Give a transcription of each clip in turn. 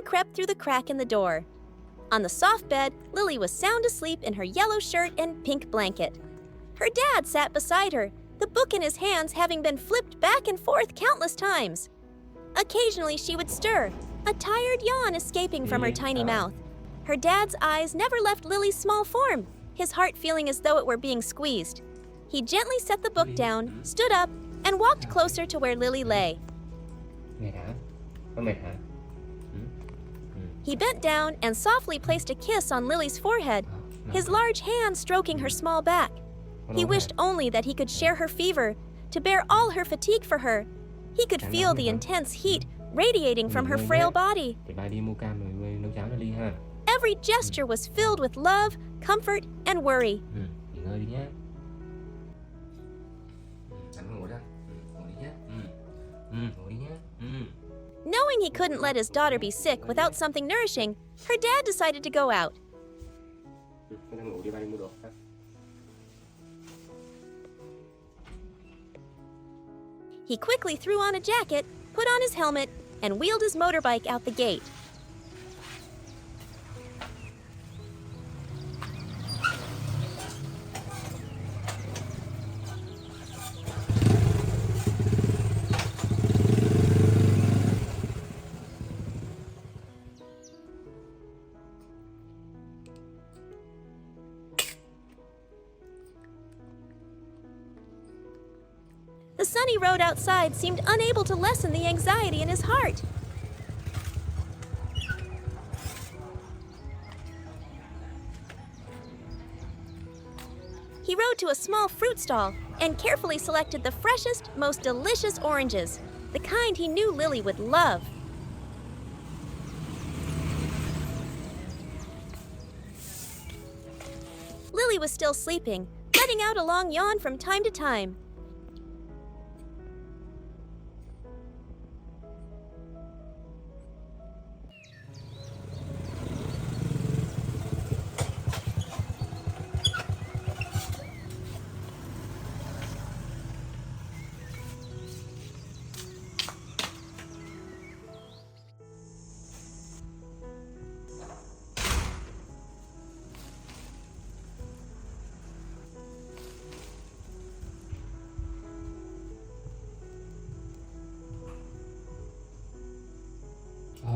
crept through the crack in the door. On the soft bed, Lily was sound asleep in her yellow shirt and pink blanket. Her dad sat beside her, the book in his hands having been flipped back and forth countless times. Occasionally she would stir, a tired yawn escaping from her tiny mouth. Her dad's eyes never left Lily's small form, his heart feeling as though it were being squeezed. He gently set the book down, stood up, and walked closer to where Lily lay. He bent down and softly placed a kiss on Lily's forehead, his large hand stroking her small back. He wished only that he could share her fever, to bear all her fatigue for her. He could feel the intense heat radiating from her frail body. Every gesture was filled with love, comfort, and worry. Knowing he couldn't let his daughter be sick without something nourishing, her dad decided to go out. He quickly threw on a jacket, put on his helmet, and wheeled his motorbike out the gate. The sunny road outside seemed unable to lessen the anxiety in his heart. He rode to a small fruit stall and carefully selected the freshest, most delicious oranges, the kind he knew Lily would love. Lily was still sleeping, letting out a long yawn from time to time.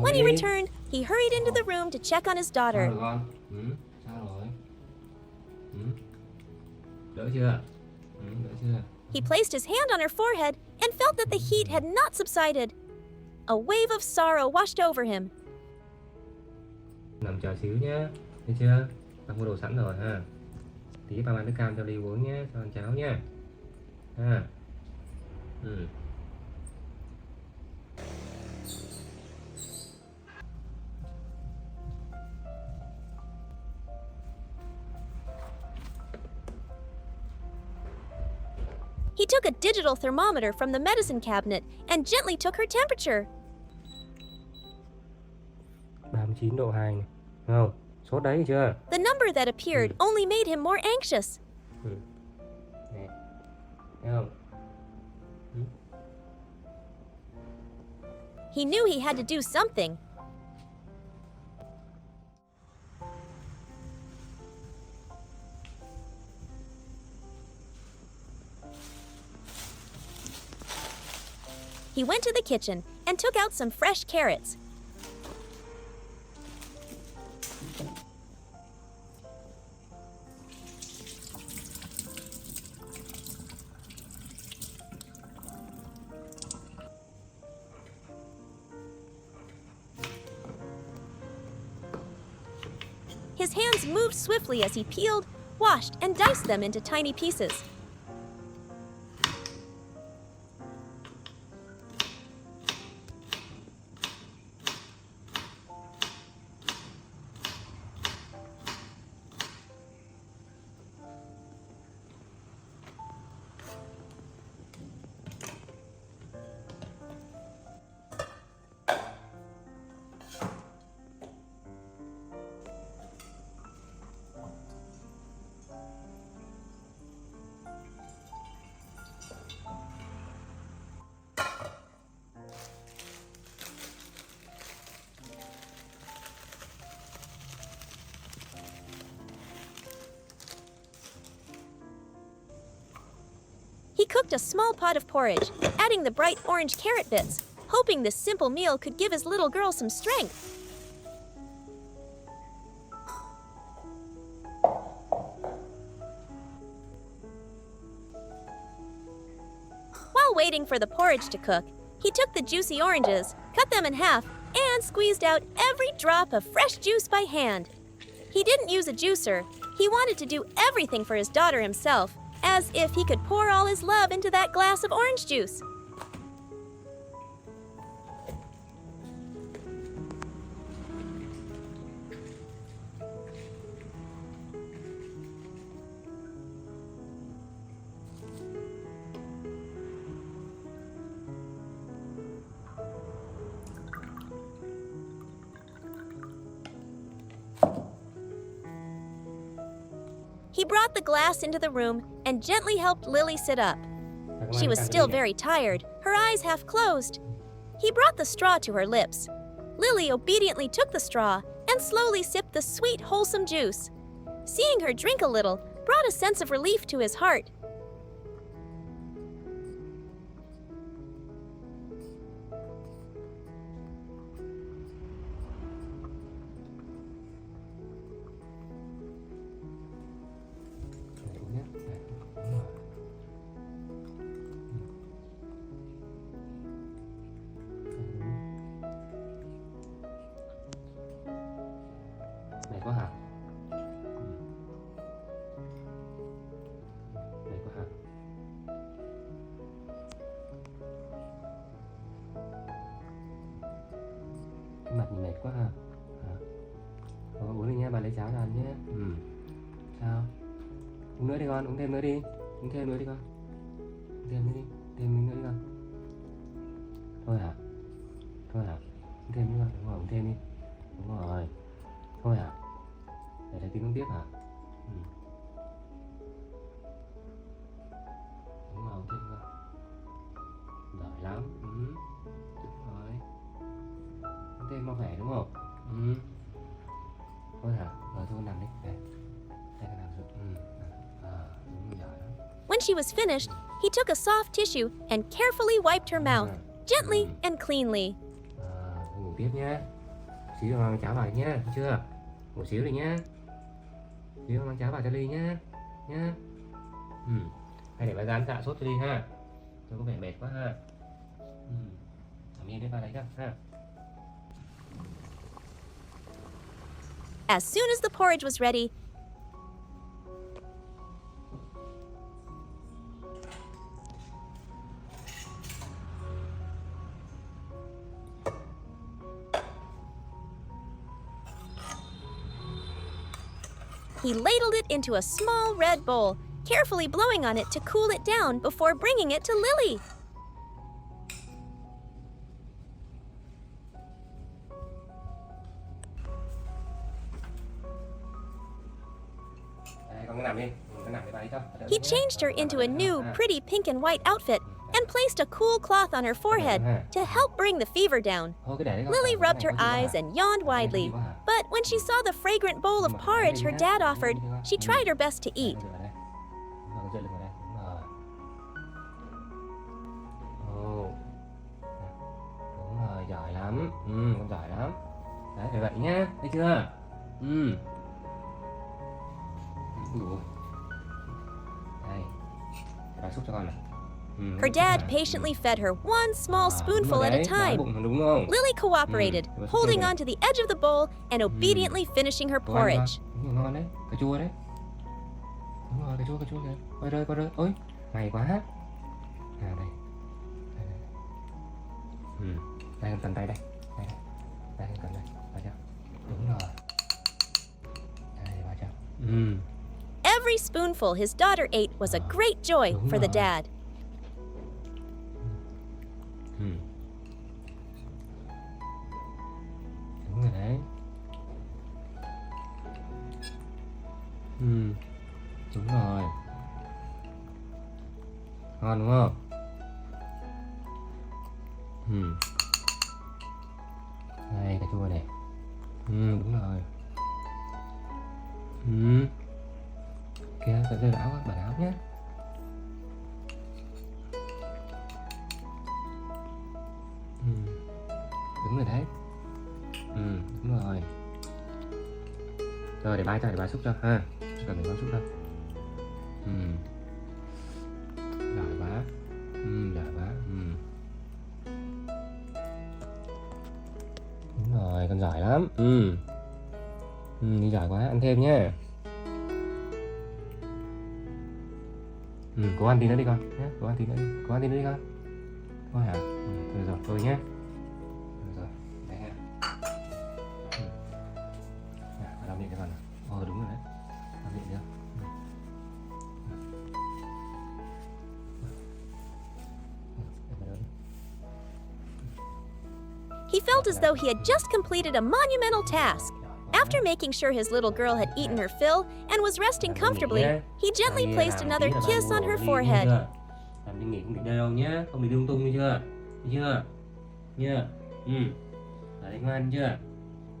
When he returned, he hurried into the room to check on his daughter. He placed his hand on her forehead and felt that the heat had not subsided. A wave of sorrow washed over him. Nằm chờ xíu nhé, thấy chưa? Bà mua đồ sẵn rồi ha. Tí bà bán nước cam cho Ly uống nhé, cho ăn cháo nhé. Ha. He took a digital thermometer from the medicine cabinet and gently took her temperature. 39 độ 2 này. Không, sốt đấy chưa? The number that appeared only made him more anxious. Nè. Thấy không? He knew he had to do something. He went to the kitchen and took out some fresh carrots. His hands moved swiftly as he peeled, washed, and diced them into tiny pieces. He cooked a small pot of porridge, adding the bright orange carrot bits, hoping this simple meal could give his little girl some strength. While waiting for the porridge to cook, he took the juicy oranges, cut them in half, and squeezed out every drop of fresh juice by hand. He didn't use a juicer. He wanted to do everything for his daughter himself, as if he could pour all his love into that glass of orange juice. He brought the glass into the room and gently helped Lily sit up. She was still very tired, her eyes half closed. He brought the straw to her lips. Lily obediently took the straw and slowly sipped the sweet, wholesome juice. Seeing her drink a little brought a sense of relief to his heart. Mệt quá hả? Mệt quá hả? Cái mặt nhìn mệt quá hả? Uống đi nha, bà lấy cháo ra ăn nhé. Sao? Uống nữa đi con, uống thêm nữa đi. Uống thêm nữa đi con. Uống thêm nữa đi, thêm miếng nữa đi con. Thôi hả? Thôi hả? Uống thêm đi con, đúng rồi, uống thêm đi. Đúng rồi. Thôi hả? Để thầy tính uống tiếp hả? Đúng rồi, uống thêm con. Giỏi lắm. Đúng rồi. Uống thêm mau khỏe đúng không? Thôi hả? Rồi thôi nằm đi. Đây. Đây cái nằm xuống. Đúng rồi, giỏi lắm. When she was finished, he took a soft tissue and carefully wiped her mouth, gently and cleanly. Ngủ tiếp nhé. Xíu mang cháo vào nhé, được chưa? Ngủ xíu đi nhé. Xíu mang cháo vào cho Ly nhé. Nhé. Hay để bà dán dạ sốt cho Ly ha. Tôi có vẻ mệt quá ha. Nằm yên đấy bà lấy cho ha. As soon as the porridge was ready, he ladled it into a small red bowl, carefully blowing on it to cool it down before bringing it to Lily. Đây, con cứ nằm đi. Con nằm để bà lấy cho. He changed her into a new, pretty pink and white outfit and placed a cool cloth on her forehead to help bring the fever down. Lily rubbed her eyes and yawned widely, but when she saw the fragrant bowl of porridge her dad offered, she tried her best to eat. Đúng rồi, giỏi lắm. Con giỏi lắm. Đấy, phải vậy nhá, thấy chưa? Đây, bà xúc cho con này. Her dad patiently fed her one small spoonful at a time. Lily cooperated, holding on to the edge of the bowl and obediently finishing her porridge. Ngon đấy, cà chua đấy. Đúng rồi, cà chua kìa. Coi rơi. Ôi, may quá. Đây. Đây con cầm tay đây. Đây con cầm đây. Bà cho. Đúng rồi. Đây bà cho. Every spoonful his daughter ate was a great joy for the dad. Đúng rồi đấy. Đúng rồi. Ngon đúng không? Đây cà chua này. Đúng rồi. Kìa, rơi vào áo, bẩn áo nhé. Rồi để bà xúc cho ha. Cần để con xúc đâu. Giỏi quá. Giỏi quá. Đúng rồi, con giỏi lắm. Đi giỏi quá, ăn thêm nhé. Cố ăn tí nữa đi con nhé. Cố ăn tí nữa đi con. Thôi hả? Thôi nhé. Rồi, đấy ha. Làm miệng cho con nào. Đúng rồi đấy. Làm miệng chưa? He felt as though he had just completed a monumental task. After making sure his little girl had eaten her fill and was resting comfortably, he gently placed another kiss on her forehead. Làm đi nghỉ không được đâu nhé, không được đi lung tung đi chưa? Đi chưa? Nhớ. Ở đây ngoan chưa?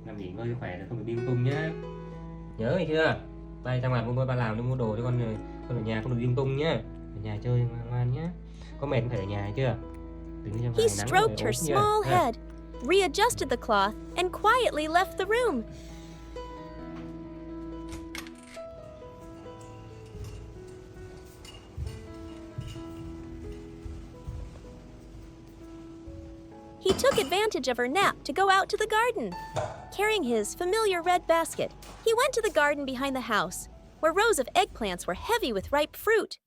Nằm nghỉ ngơi cho khỏe rồi không được đi lung tung nhé. Nhớ gì chưa? Bay ra ngoài mua ba làm đi mua đồ cho con ở nhà không được đi lung tung nhé. Ở nhà chơi ngoan nhé. Có mệt phải ở nhà chưa? He stroked her small head, readjusted the cloth, and quietly left the room. He took advantage of her nap to go out to the garden. Carrying his familiar red basket, he went to the garden behind the house, where rows of eggplants were heavy with ripe fruit.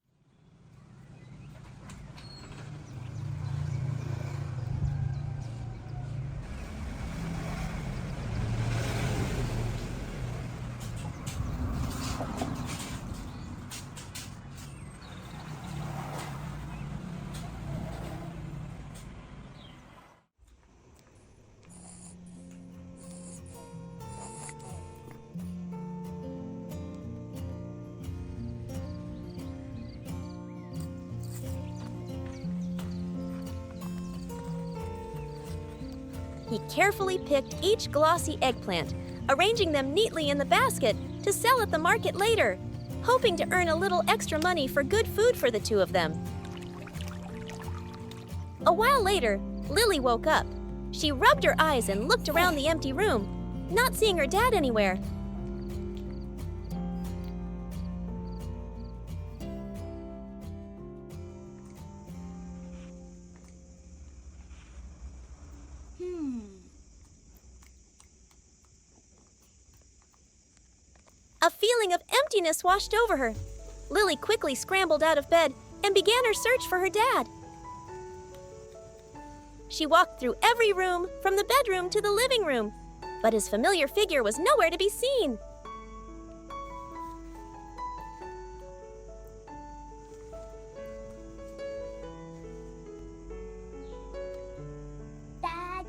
He carefully picked each glossy eggplant, arranging them neatly in the basket to sell at the market later, hoping to earn a little extra money for good food for the two of them. A while later, Lily woke up. She rubbed her eyes and looked around the empty room, not seeing her dad anywhere. A feeling of emptiness washed over her. Lily quickly scrambled out of bed and began her search for her dad. She walked through every room, from the bedroom to the living room, but his familiar figure was nowhere to be seen. Dad.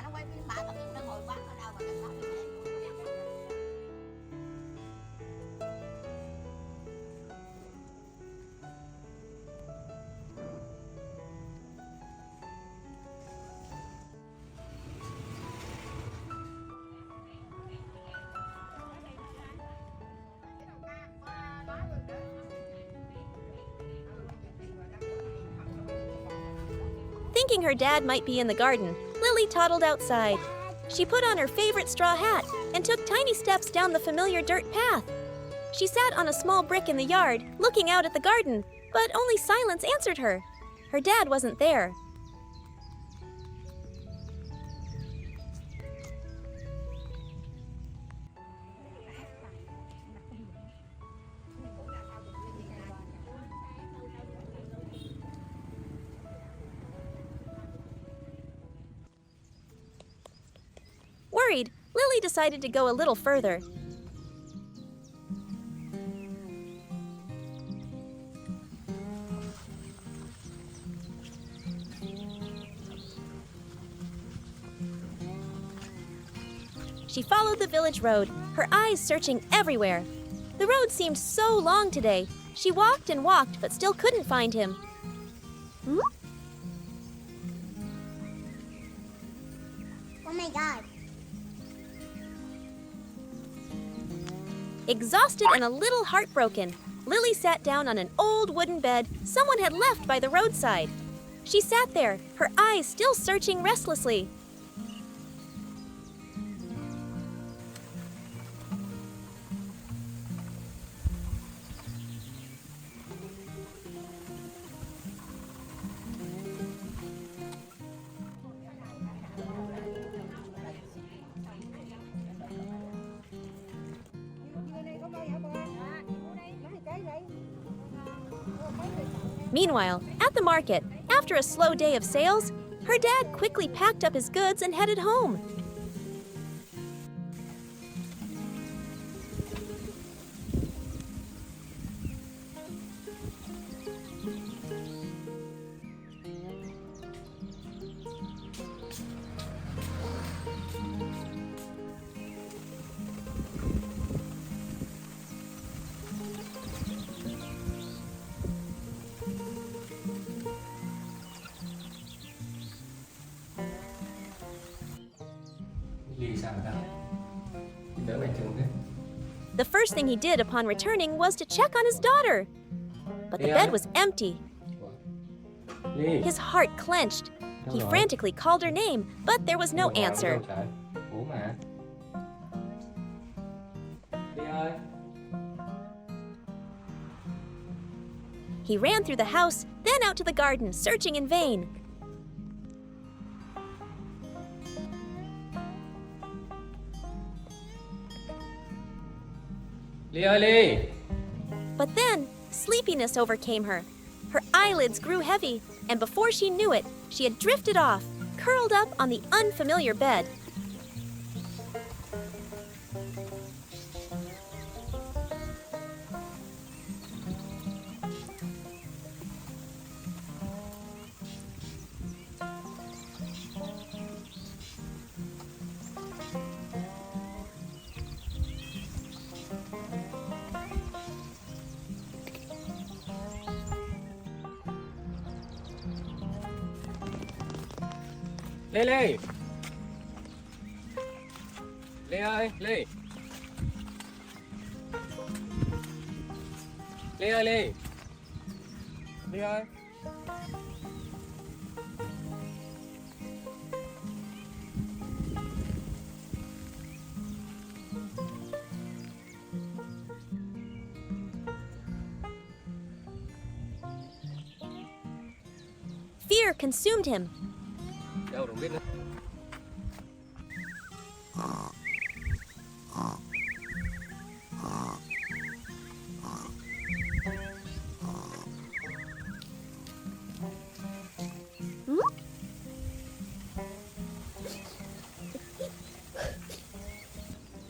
Nó quay phim bà tập trung nó ngồi quán ở đâu mà nó như thế. Thinking her dad might be in the garden, Lily toddled outside. She put on her favorite straw hat and took tiny steps down the familiar dirt path. She sat on a small brick in the yard, looking out at the garden, but only silence answered her. Her dad wasn't there. Worried, Lily decided to go a little further. She followed the village road, her eyes searching everywhere. The road seemed so long today. She walked and walked, but still couldn't find him. Oh my God. Exhausted and a little heartbroken, Lily sat down on an old wooden bed someone had left by the roadside. She sat there, her eyes still searching restlessly. Meanwhile, at the market, after a slow day of sales, her dad quickly packed up his goods and headed home. Ly sao ta? Đỡ mẹ trường thế. The first thing he did upon returning was to check on his daughter. But the bed was empty. Ly. His heart clenched. He rồi? frantically called her name, but there was no Ủa, answer. đâu trời? Ủa mà. Ly ơi. He ran through the house, then out to the garden, searching in vain. Ly ơi Ly. But then, sleepiness overcame her. Her eyelids grew heavy, and before she knew it, she had drifted off, curled up on the unfamiliar bed. Ly Ly. Ly ơi, Ly. Ly ơi Ly. Ly ơi. Fear consumed him. Đâu không biết nữa.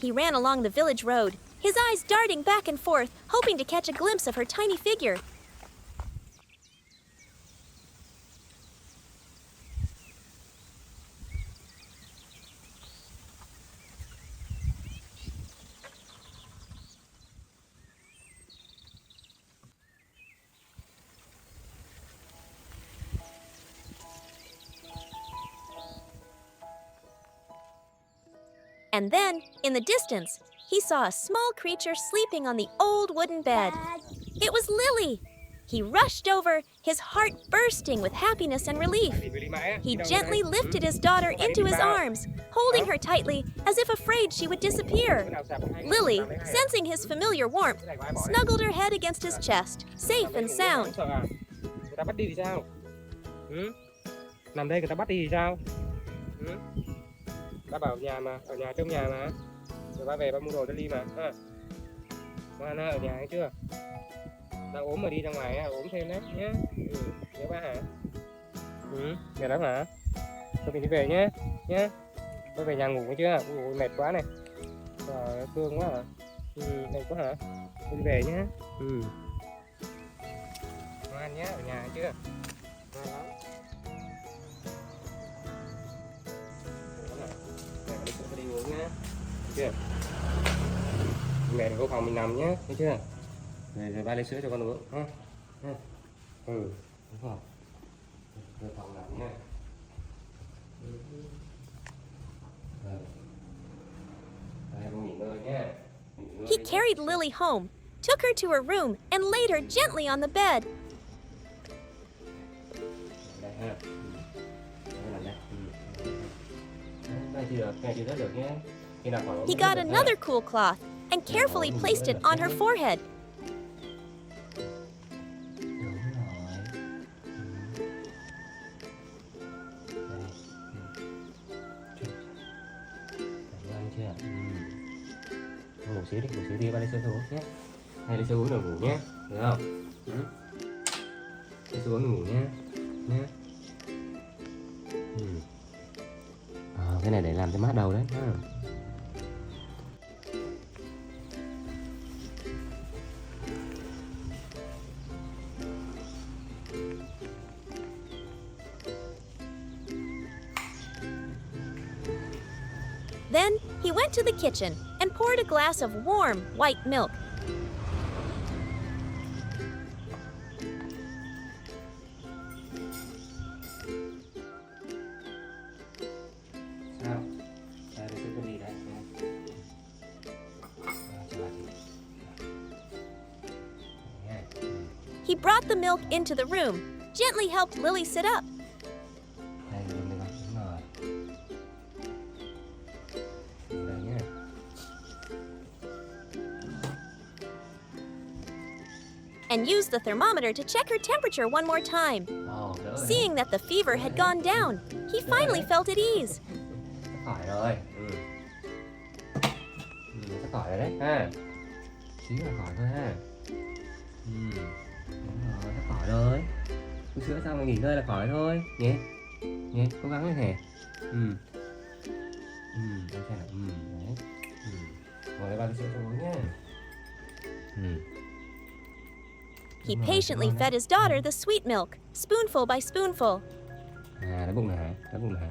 He ran along the village road, his eyes darting back and forth, hoping to catch a glimpse of her tiny figure. And then, in the distance, he saw a small creature sleeping on the old wooden bed. Dad. It was Lily. He rushed over, his heart bursting with happiness and relief. He gently lifted his daughter into his arms, holding her tightly as if afraid she would disappear. Lily, sensing his familiar warmth, snuggled her head against his chest, safe and sound. Người ta bắt đi thì sao? Nằm đây người ta bắt đi thì sao? Ba bảo nhà mà, ở nhà trong nhà mà. Rồi ba về ba mua đồ cho Ly mà. Ngoan ha, ở nhà hay chưa? Đang ốm mà đi ra ngoài ốm thêm đấy nhé. Nhớ ba hả? Mệt lắm hả? Thôi mình đi về nhé. Nhé. Thôi về nhà ngủ chưa? Ui, mệt quá này. Trời, thương quá hả? Mệt quá hả? Thôi đi về nhé. Ngoan nhé, ở nhà hay chưa? Ngoan lắm. Để đi uống nhé. chưa? Mẹ đừng có phòng mình nằm nhé, thấy chưa? Rồi ba lấy sữa cho con uống ha. Ừ, đúng rồi. Rồi phòng nằm nhé. He carried Lily home, took her to her room, and laid her gently on the bed. He got another cool cloth and carefully placed it on her forehead. Ngủ xíu đi, ba lấy sữa uống nhé. Hay lấy sữa uống rồi ngủ nhé, được không? Lấy sữa uống ngủ nhé. Cái này để làm cho mát đầu đấy ha. Then he went to the kitchen and poured a glass of warm, white milk. Sao? Đây lấy sữa cho đi đây. He brought the milk into the room, gently helped Lily sit up. Đây, đúng rồi. Đây nhé. And used the thermometer to check her temperature one more time. Seeing that the fever had gone down, he finally felt at ease. Sắp khỏi rồi. Sắp khỏi rồi đấy ha. Xíu là khỏi thôi ha. Đúng rồi, sắp khỏi rồi. Uống sữa xong rồi nghỉ ngơi là khỏi thôi nhé. Cố gắng lên hề. Đây xem nào. Đấy. Ngồi đây ba cái sữa cho uống nhé. He patiently fed his daughter the sweet milk, spoonful by spoonful. Đói bụng nào hả? Đói bụng nào hả?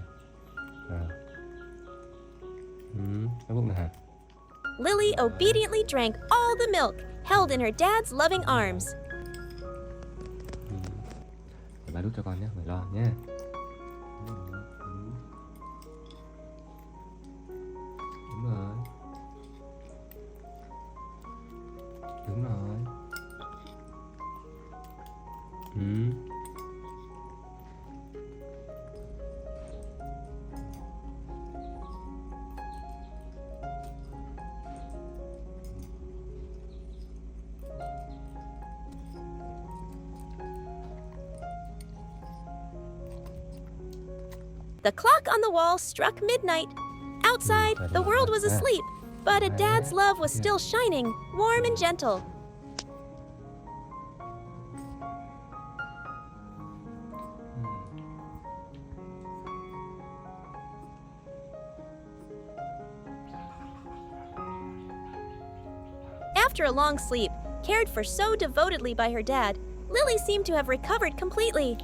Đói bụng nào hả? Lily obediently drank all the milk, held in her dad's loving arms. Để ba đút cho con nhé, phải lo nhé. Đúng rồi. Đúng rồi. The clock on the wall struck midnight. Outside, the world was asleep, but a dad's love was still shining, warm and gentle. After a long sleep, cared for so devotedly by her dad, Lily seemed to have recovered completely.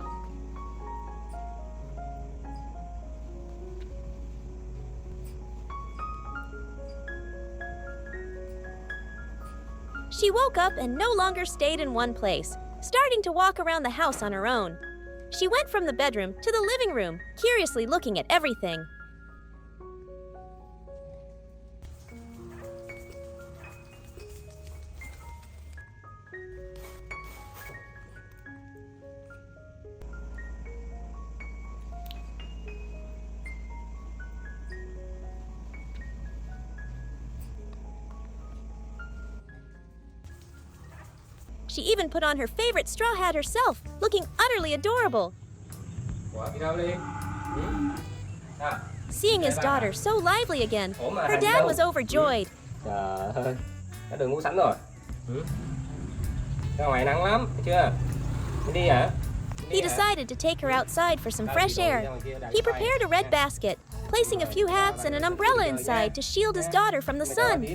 She woke up and no longer stayed in one place, starting to walk around the house on her own. She went from the bedroom to the living room, curiously looking at everything. She even put on her favorite straw hat herself, looking utterly adorable. Seeing his daughter so lively again, her dad was overjoyed. Trời ơi, đã đường ngủ sẵn rồi. Ra ngoài nắng lắm, thấy chưa? Đi hả? He decided to take her outside for some fresh air. He prepared a red basket, placing a few hats and an umbrella inside to shield his daughter from the sun.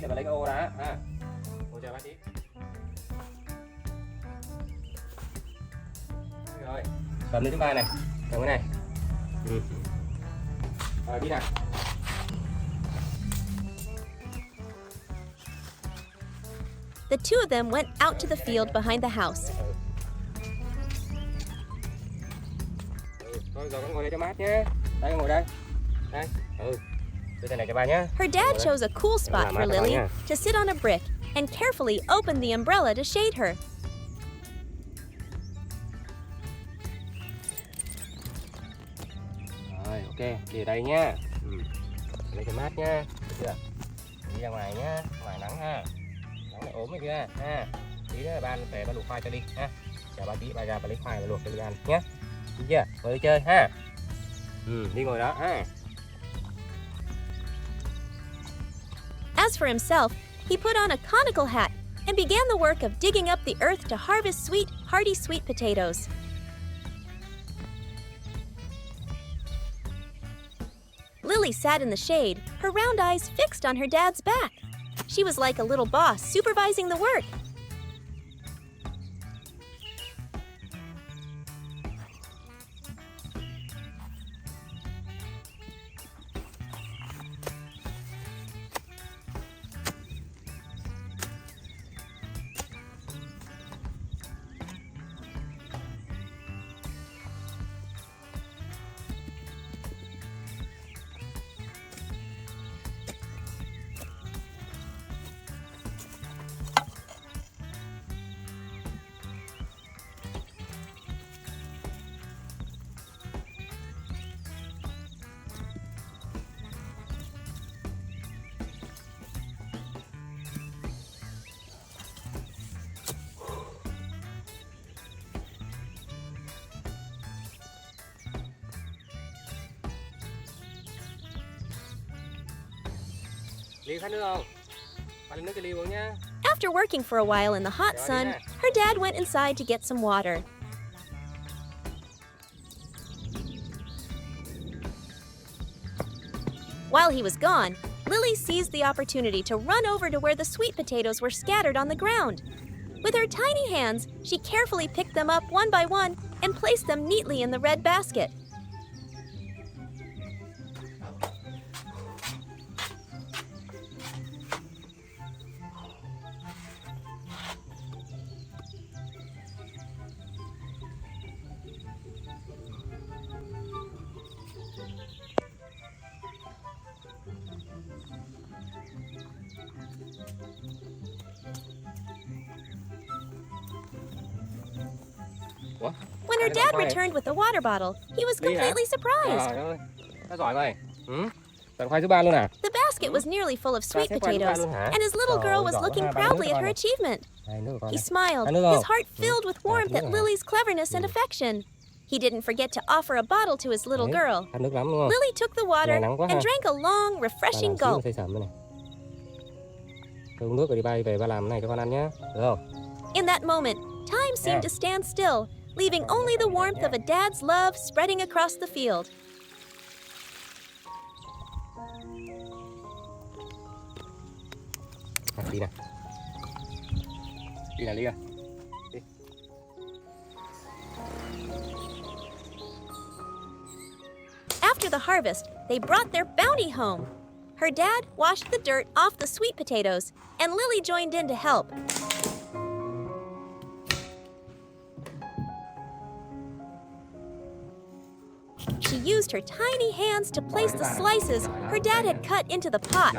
Rồi, cầm lên thứ ba này, cầm cái này. Rồi đi nào. the two of them went out to the field behind the house. Thôi giờ con ngồi đây cho mát nhé. Đây con ngồi đây. Đây. Đưa tay này cho ba nhé. Her dad chose a cool spot for Lily to sit on a brick and carefully opened the umbrella to shade her. Rồi, ok, đi ở đây nhá. Lấy cho mát nhá. Được chưa? Đi ra ngoài nhá, ngoài nắng ha. Nắng lại ốm rồi chưa? Ha. Tí nữa ba về ba luộc khoai cho đi ha. Chờ ba tí ba ra ba lấy khoai và luộc cho đi ăn nhé. Được chưa? Ngồi đi chơi ha. Đi ngồi đó ha. As for himself, he put on a conical hat and began the work of digging up the earth to harvest sweet, hearty sweet potatoes. Lily sat in the shade, her round eyes fixed on her dad's back. She was like a little boss supervising the work. Ly khát nước không? Ba lấy nước cho Ly uống nhá. After working for a while in the hot sun, her dad went inside to get some water. While he was gone, Lily seized the opportunity to run over to where the sweet potatoes were scattered on the ground. With her tiny hands, she carefully picked them up one by one and placed them neatly in the red basket. When her dad returned with the water bottle, he was completely surprised. Trời ơi, đã giỏi vậy. Tận khoai thứ ba luôn à? The basket was nearly full of sweet potatoes, and his little girl was looking proudly at her achievement. He smiled, his heart filled with warmth at Lily's cleverness and affection. He didn't forget to offer a bottle to his little girl. Lily took the water and drank a long, refreshing gulp. Uống nước rồi đi bay về ba làm này cho con ăn nhé. Được không? In that moment, time seemed to stand still, leaving only the warmth of a dad's love spreading across the field. Đi nào. Đi nào Ly à. Đi. After the harvest, they brought their bounty home. Her dad washed the dirt off the sweet potatoes, and Lily joined in to help. She used her tiny hands to place the slices her dad had cut into the pot.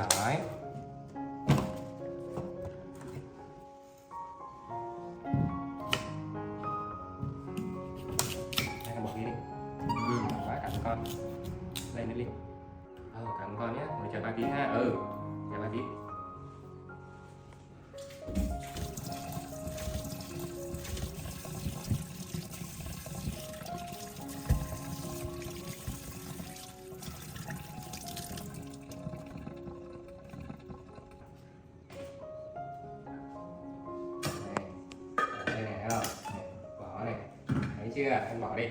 Con lên đi. Cảm ơn con nhé. Ngồi chờ ba tí ha. Chờ ba tí. Đây này, thấy không? Bỏ này. Thấy chưa? Anh bỏ đi.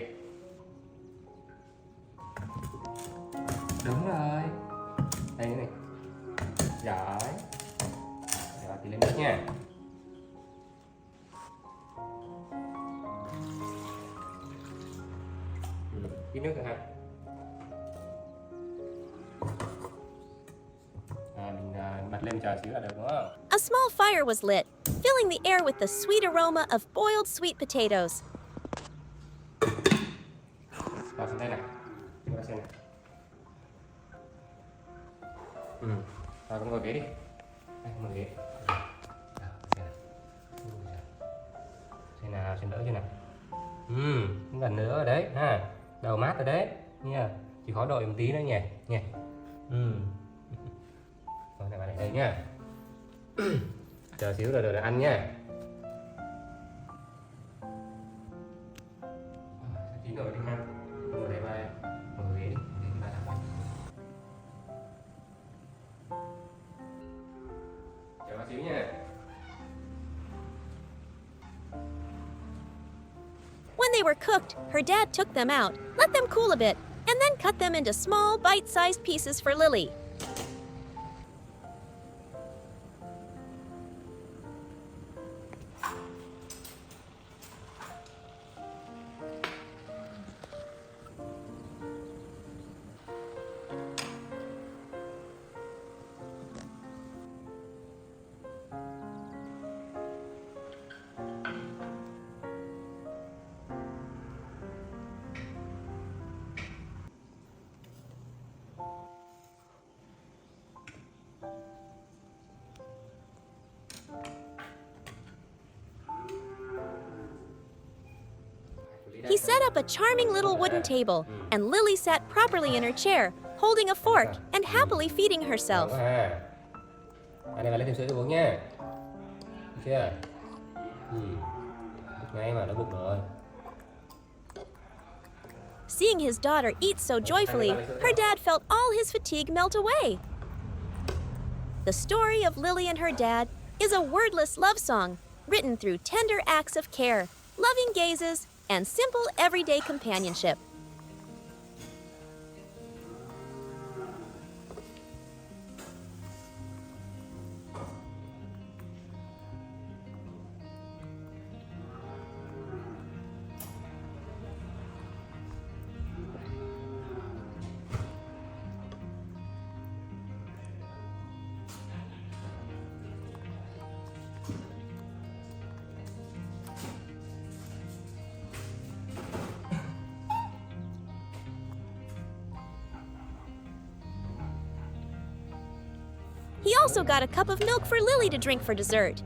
Đúng rồi. Đây này. Giỏi. Rồi thì lên nước nha. Ít nước nữa ha. Mình Bật lên chờ xíu là được đúng không? A small fire was lit, filling the air with the sweet aroma of boiled sweet potatoes. Vào xuống đây này. Ngồi ra xem này. Vào con ngồi ghế đi. Đây, ngồi ghế. Xem nào, xem đỡ chưa nào. Cũng gần nữa rồi đấy ha. Đầu mát rồi đấy nha. Chỉ khó đội một tí nữa nhỉ. Nhỉ. Rồi này bạn lại đây nhá. Chờ xíu rồi ăn nhá. Chín rồi đi ha. Ngồi đây ba. Ngồi ghế đi. Để ba làm. Chờ một xíu nha. When they were cooked, her dad took them out, let them cool a bit, and then cut them into small, bite-sized pieces for Lily. He set up a charming little wooden table, and Lily sat properly in her chair, holding a fork and happily feeding herself. Bạn này lấy thêm sữa cho uống nha. Được chưa? Ngay mà, nó bụng rồi. Seeing his daughter eat so joyfully, her dad felt all his fatigue melt away. The story of Lily and her dad is a wordless love song written through tender acts of care, loving gazes, and simple everyday companionship. He also got a cup of milk for Lily to drink for dessert.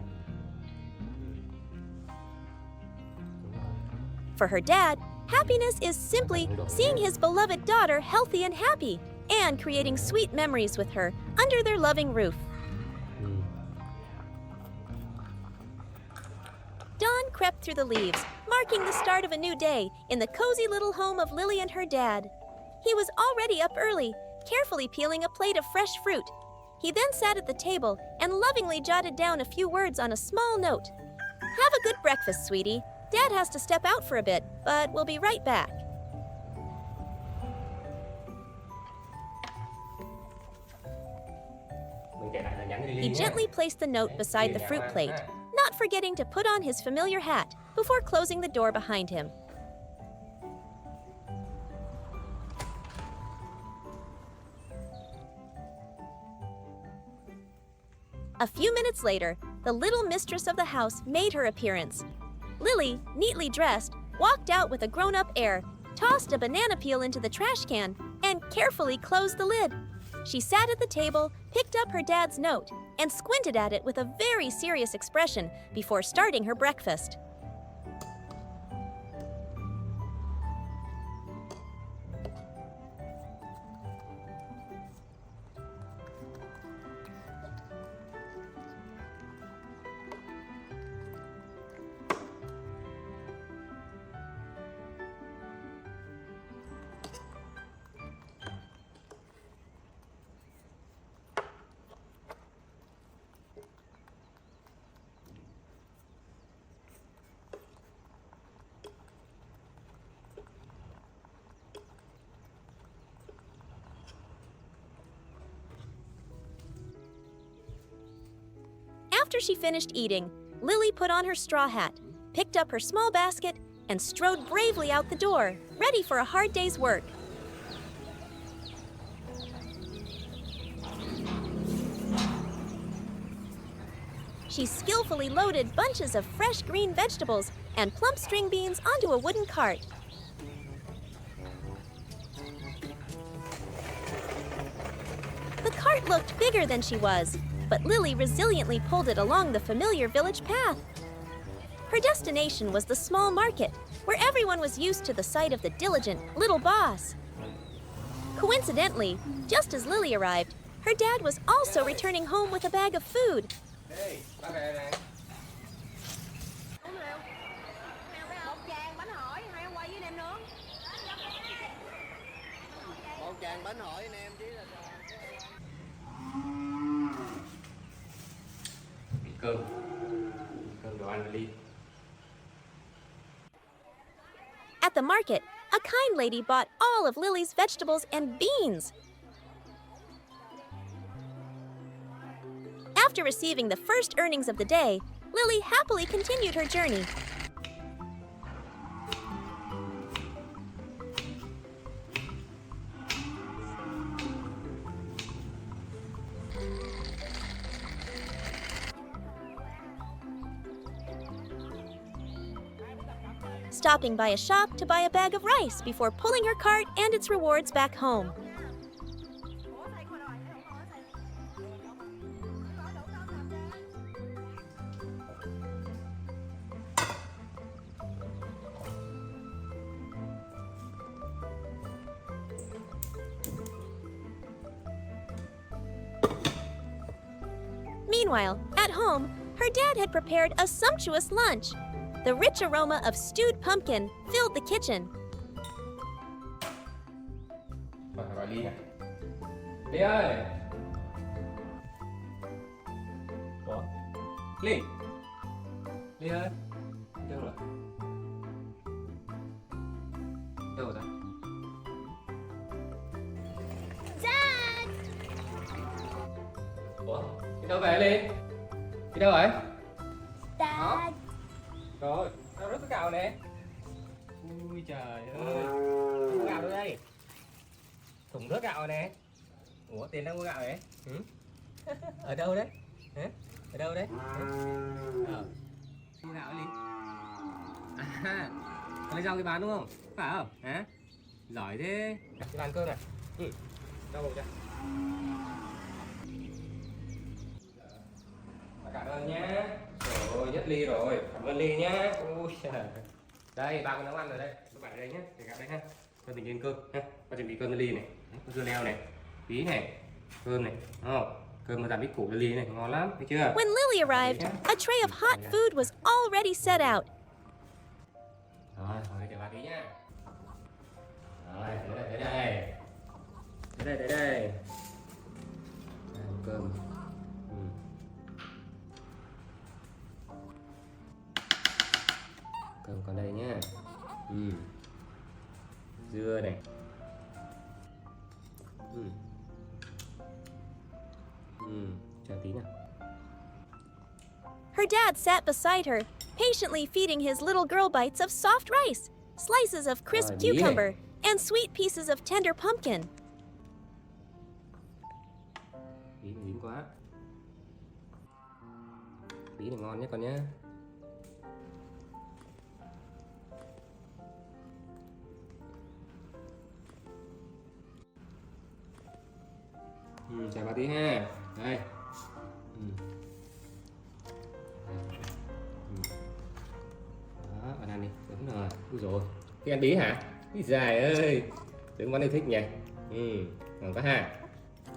For her dad, happiness is simply seeing his beloved daughter healthy and happy, and creating sweet memories with her under their loving roof. Dawn crept through the leaves, marking the start of a new day in the cozy little home of Lily and her dad. He was already up early, carefully peeling a plate of fresh fruit. He then sat at the table and lovingly jotted down a few words on a small note. "Have a good breakfast, sweetie. Dad has to step out for a bit, but we'll be right back." He gently placed the note beside the fruit plate, not forgetting to put on his familiar hat before closing the door behind him. A few minutes later, the little mistress of the house made her appearance. Lily, neatly dressed, walked out with a grown-up air, tossed a banana peel into the trash can, and carefully closed the lid. She sat at the table, picked up her dad's note, and squinted at it with a very serious expression before starting her breakfast. After she finished eating, Lily put on her straw hat, picked up her small basket, and strode bravely out the door, ready for a hard day's work. She skillfully loaded bunches of fresh green vegetables and plump string beans onto a wooden cart. The cart looked bigger than she was, but Lily resiliently pulled it along the familiar village path. Her destination was the small market, where everyone was used to the sight of the diligent little boss. Coincidentally, just as Lily arrived, her dad was also returning home with a bag of food. Đây, bác về này. Một tràng bánh hỏi hay quay với nem nướng. Một tràng bánh hỏi anh em chứ là Cơm. Cơm đồ ăn Lily. At the market, a kind lady bought all of Lily's vegetables and beans. After receiving the first earnings of the day, Lily happily continued her journey. Stopping by a shop to buy a bag of rice before pulling her cart and its rewards back home. Meanwhile, at home, her dad had prepared a sumptuous lunch. The rich aroma of stewed pumpkin filled the kitchen. Gọi gọi Ly này. Ly ơi. Ủa? Ly. Ly ơi. Đâu rồi? Đâu rồi? Dad! Ủa? Đi đâu về Ly? Đi đâu vậy? Dad! Rồi, tao rớt cái gạo nè. Ui trời ơi. Có gạo đâu đây? Thùng rớt gạo nè. Ủa tiền đâu có gạo vậy? Ừ? Ở đâu đấy? Hả? Ở đâu đấy? Mua gạo đi. À, con lấy rau cái bán đúng không? Phải không? Hả? Giỏi thế. Cái bàn cơm này. Ừ. Rau bột cho. Cảm ơn nhá. Rồi, nhất Ly rồi. Cảm ơn Ly nhá. Ui trời. Đây, ba con nấu ăn rồi đây. Các bạn ở đây nhé. Để gặp đây ha. Cho mình lên cơm ha. Con chuẩn bị cơm cho Ly này. Có dưa leo này, tí này, cơm này. Cơm mà giảm ít củ cho Ly này, ngon lắm, thấy chưa? When Lily arrived, a tray of hot food was already set out. Rồi, để bà tí nhá. Rồi, tới đây. Tới đây. Đây, cơm. Cơm còn đây nhá. Dưa này. Chờ tí nào. Her dad sat beside her, patiently feeding his little girl bites of soft rice, slices of crisp cucumber, and sweet pieces of tender pumpkin. Tí này dính quá. Tí này ngon nhất con nhá. Chào bà tí ha. Đây. Đó, bạn ăn đi. Đúng rồi. Úi dồi. Thích ăn bí hả? Ý dài ơi. Tưởng món yêu thích nhỉ. Ngon quá ha.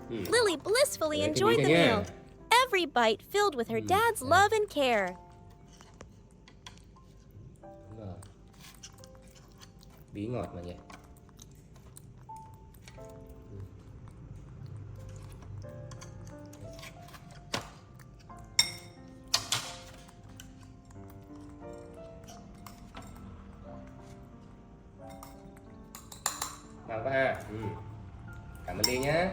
Lily blissfully Đấy, enjoyed cái the bí nha. meal, every bite filled with her dad's love and care. Đúng rồi. Bí ngọt mà nhỉ. Ngon quá ha. Cảm ơn Ly nhé.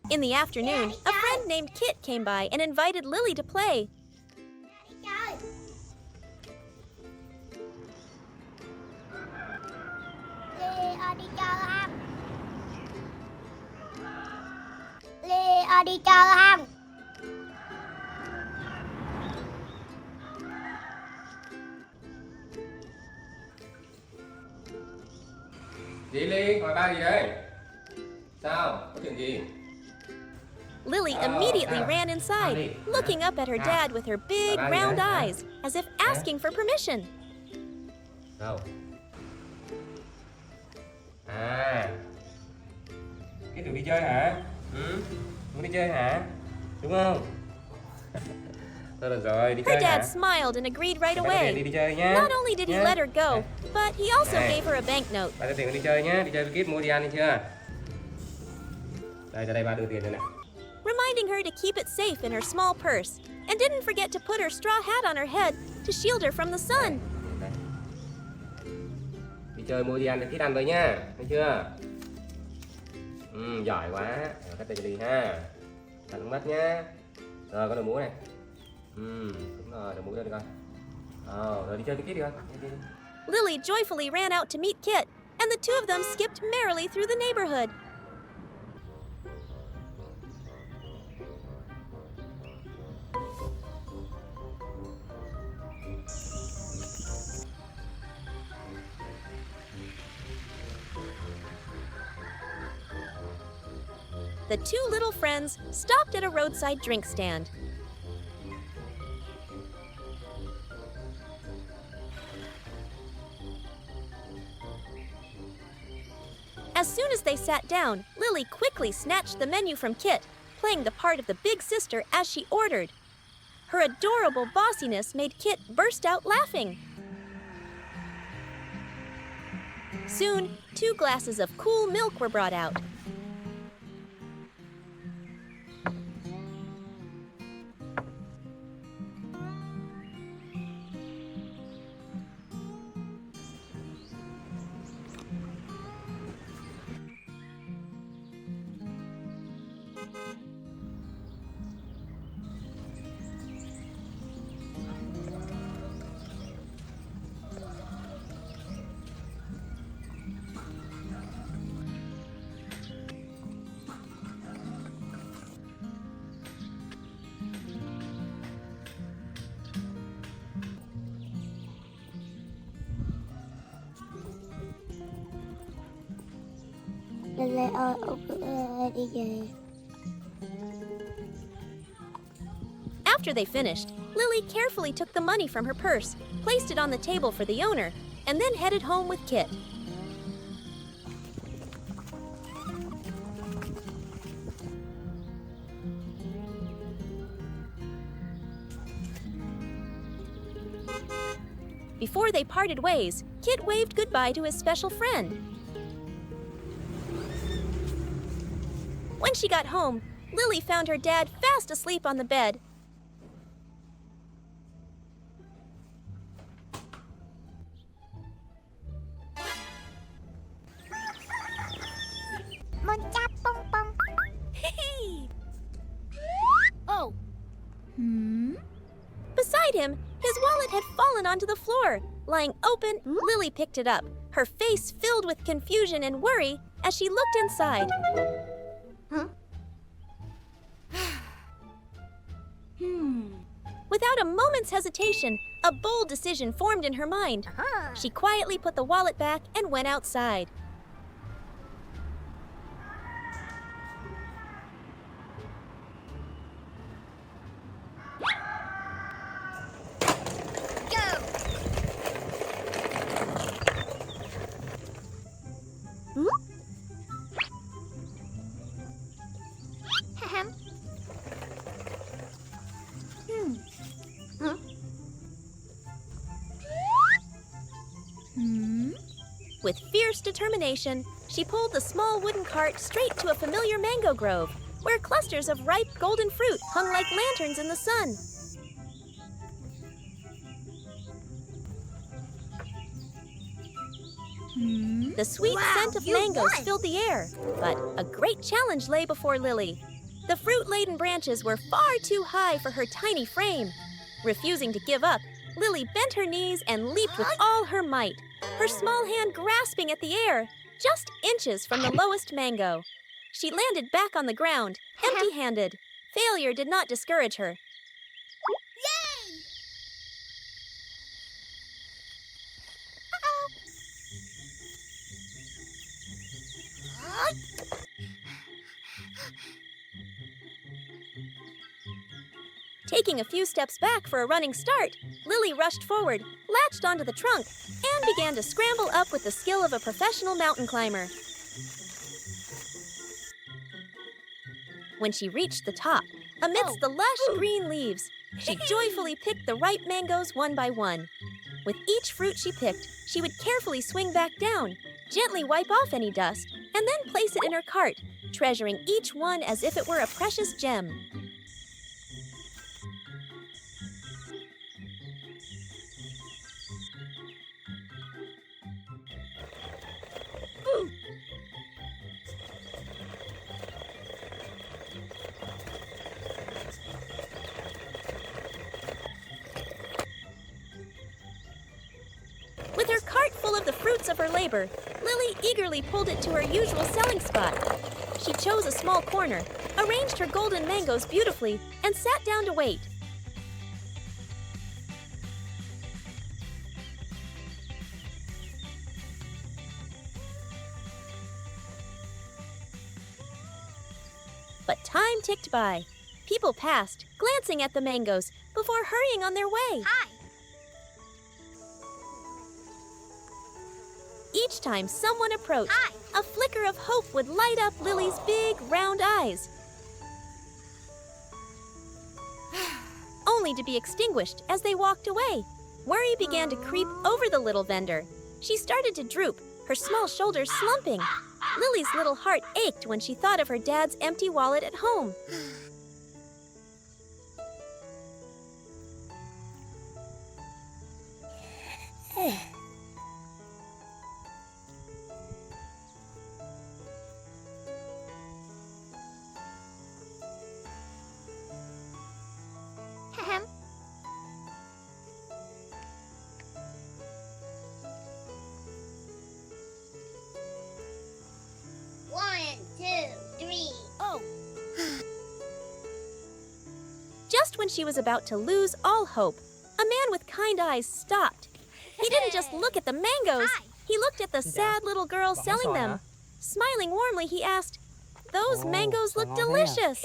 In the afternoon, a friend named Kit came by and invited Lily to play. Chơi. Lê đi chơi không? Lê đi chơi không? Gì Ly, hỏi ba gì đây? Sao? Có chuyện gì? Lily immediately ran inside, looking up at her dad with her big, round eyes, as if asking for permission. Đâu? À, cái tụi đi chơi hả? Ừ, tụi đi chơi hả? Đúng không? Thôi được rồi, đi Her chơi hả? dad smiled and agreed right Ba cho tiền away. đi chơi nhá. Not only did he let her go, but he also gave her a banknote. Ba cho tiền đi chơi nhá, đi chơi với Kid mua đi ăn đi chưa? Đây, ra đây ba đưa tiền đây nè. Reminding her to keep it safe in her small purse, and didn't forget to put her straw hat on her head to shield her from the sun. Đây. Đi chơi mua đi ăn cho Kid ăn với nhá, thấy chưa? Giỏi quá, cắt tay cho đi ha. Cắt nước mắt nhá. Rồi, có đội mũ này. Đúng rồi, đội mũ đây đi con. Rồi đi chơi với Kid đi con. Đi. Lily joyfully ran out to meet Kit, and the two of them skipped merrily through the neighborhood. The two little friends stopped at a roadside drink stand. As soon as they sat down, Lily quickly snatched the menu from Kit, playing the part of the big sister as she ordered. Her adorable bossiness made Kit burst out laughing. Soon, 2 glasses of cool milk were brought out. Lê ơi, đi về. After they finished, Lily carefully took the money from her purse, placed it on the table for the owner, and then headed home with Kit. Before they parted ways, Kit waved goodbye to his special friend. When she got home, Lily found her dad fast asleep on the bed. Mon chap bong bong. Hey! Oh. Beside him, his wallet had fallen onto the floor. Lying open, Lily picked it up, her face filled with confusion and worry as she looked inside. Huh? Without a moment's hesitation, a bold decision formed in her mind. She quietly put the wallet back and went outside. With fierce determination, she pulled the small wooden cart straight to a familiar mango grove, where clusters of ripe golden fruit hung like lanterns in the sun. The sweet scent of mangoes filled the air, but a great challenge lay before Lily. The fruit-laden branches were far too high for her tiny frame. Refusing to give up, Lily bent her knees and leaped with all her might, her small hand grasping at the air, just inches from the lowest mango. She landed back on the ground, empty-handed. Failure did not discourage her. Taking a few steps back for a running start, Lily rushed forward, latched onto the trunk, and began to scramble up with the skill of a professional mountain climber. When she reached the top, amidst the lush green leaves, she joyfully picked the ripe mangoes one by one. With each fruit she picked, she would carefully swing back down, gently wipe off any dust, and then place it in her cart, treasuring each one as if it were a precious gem. With her cart full of the fruits of her labor, Lily eagerly pulled it to her usual selling spot. She chose a small corner, arranged her golden mangoes beautifully, and sat down to wait. But time ticked by. People passed, glancing at the mangoes, before hurrying on their way. Hi. Each time someone approached, Hi. a flicker of hope would light up Lily's big, round eyes, only to be extinguished as they walked away. Worry began to creep over the little vendor. She started to droop, her small shoulders slumping. Lily's little heart ached when she thought of her dad's empty wallet at home. One, two, three. Oh. Just when she was about to lose all hope, a man with kind eyes stopped. He didn't just look at the mangoes. Hi. He looked at the sad little girl selling them. Smiling warmly, he asked, "Those mangoes look delicious.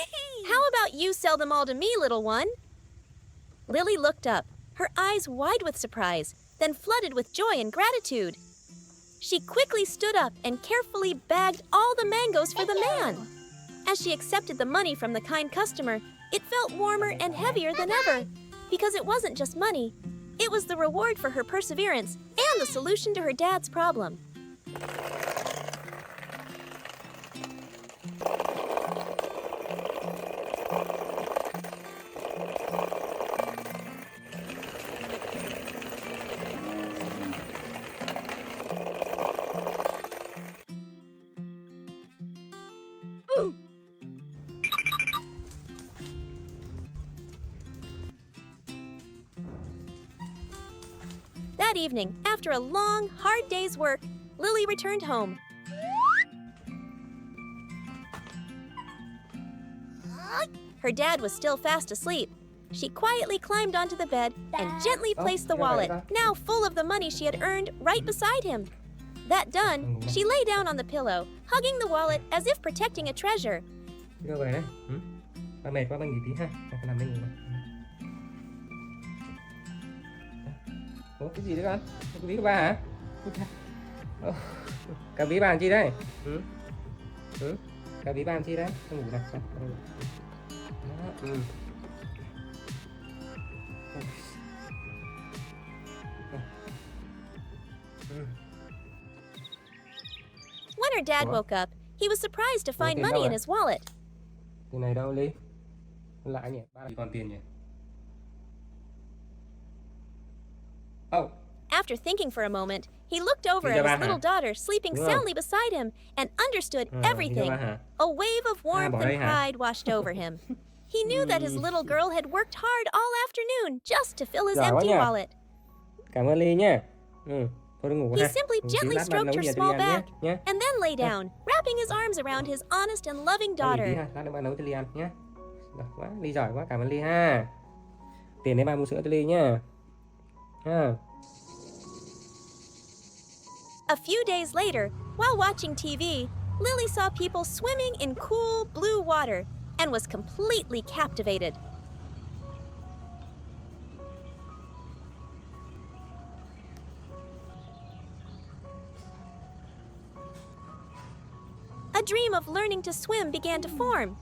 How about you sell them all to me, little one?" Lily looked up, her eyes wide with surprise, then flooded with joy and gratitude. She quickly stood up and carefully bagged all the mangoes for the man. As she accepted the money from the kind customer, it felt warmer and heavier than ever, because it wasn't just money. It was the reward for her perseverance and the solution to her dad's problem. That evening, after a long, hard day's work, Lily returned home. Her dad was still fast asleep. She quietly climbed onto the bed and gently placed the wallet, now full of the money she had earned, right beside him. That done, she lay down on the pillow, hugging the wallet as if protecting a treasure. Đưa về đây. Ba mệt quá, ba nghỉ tí ha. Con nằm đây nghỉ. Ủa, cái gì đấy con? Cái ví của ba hả? Cả ví ba làm chi đấy? Cả ví ba làm chi đấy? Con ngủ này. Đó, When her dad woke up, he was surprised to find money in his wallet. Tiền này đâu Ly? Lạ nhỉ? Ba còn tiền nhỉ? Oh. After thinking for a moment, he looked over Đi cho at ba his hả? little daughter sleeping Đúng không? soundly beside him and understood Đi cho everything. ba hả? A wave of warmth bỏ đây and hả? pride washed over him. He knew that his little girl had worked hard all afternoon just to fill his Giỏi quá empty nhỉ? wallet. Cảm ơn Ly nha. Thôi đi ngủ He ha. simply Ngủ xíu, gently lát ba stroked nấu her gì cho small Ly ăn back nhé. and then lay down, wrapping his arms around his honest and loving Nghỉ tí daughter. ha, lát nữa ba nấu cho Ly ăn nhé. Giỏi quá, Ly giỏi quá, cảm ơn Ly ha. Tiền để ba mua sữa cho Ly nha. Ha. A few days later, while watching TV, Lily saw people swimming in cool blue water and was completely captivated. A dream of learning to swim began to form.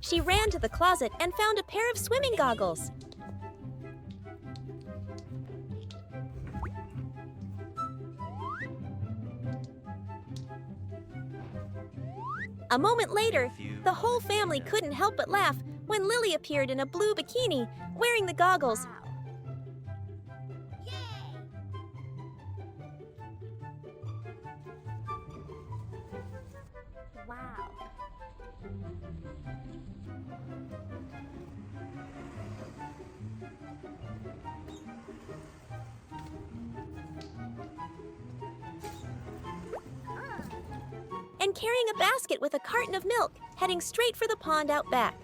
She ran to the closet and found a pair of swimming goggles. A moment later, the whole family couldn't help but laugh when Lily appeared in a blue bikini, wearing the goggles. Wow. And carrying a basket with a carton of milk, heading straight for the pond out back.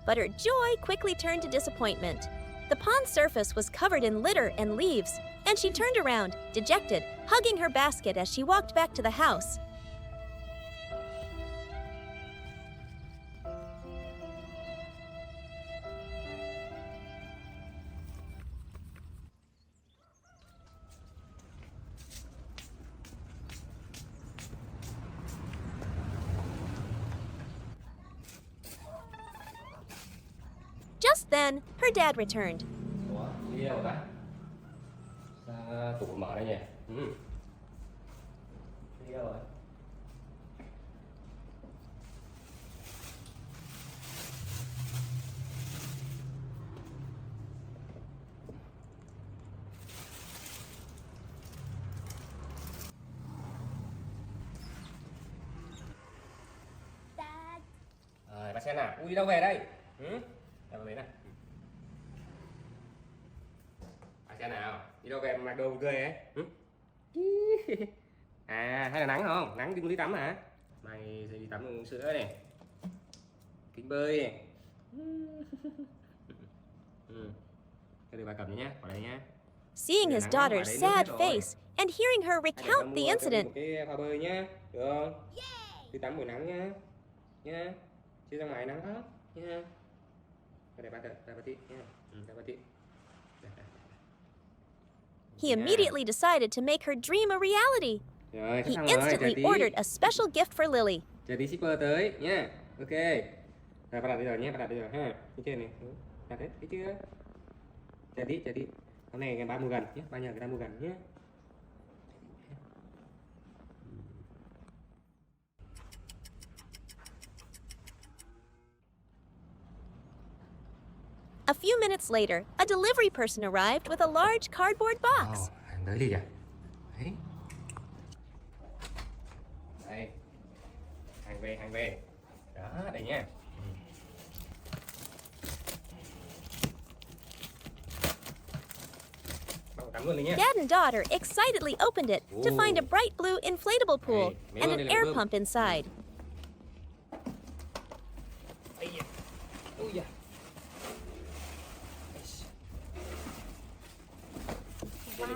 But her joy quickly turned to disappointment. The pond's surface was covered in litter and leaves, and she turned around, dejected, hugging her basket as she walked back to the house. Just then, her dad returned. Ủa, đi đâu ta? Sao tủ mở đây nhỉ? Đi đâu rồi? Dad. Rồi, bà xem nào. Ui, đi đâu về đây? Đâu vào đấy nào. Bà xem nào. Đi đâu về mặc đồ buồn cười ấy? À, hay là nắng không? Nắng đi đi tắm hả? Mày sẽ đi tắm uống sữa này. Kính bơi này. Cái đây bà cầm nhé, vào đây nhé. Seeing his daughter's sad face and hearing her recount the incident, Một cái phao bơi nhá, được không? Đi tắm buổi nắng nhá. Nhá. Chứ ra ngoài nắng lắm nhá. Đây bà tí nhá. Bà tí. he immediately decided to make her dream a reality. Rồi, He xong rồi, chờ instantly tí. ordered a special gift for Lily. Chờ tí shipper tới nhá. Ok. Rồi bà đặt bây giờ nhé, bà đặt bây giờ ha. Phía trên này. Đặt đấy, thấy chưa? Chờ tí. Hôm nay người ba mua gần nhé, ba nhờ người ta mua gần nhé. A few minutes later, a delivery person arrived with a large cardboard box. Hàng tới đi kìa. Đấy. Đây. Hàng về. Đó, đây nha. Đóng luôn đi nhé. Dad and daughter excitedly opened it to find a bright blue inflatable pool Hey, and mẹ an ơi, đây là air bơm. pump inside. Ây da. Ui da. Wow.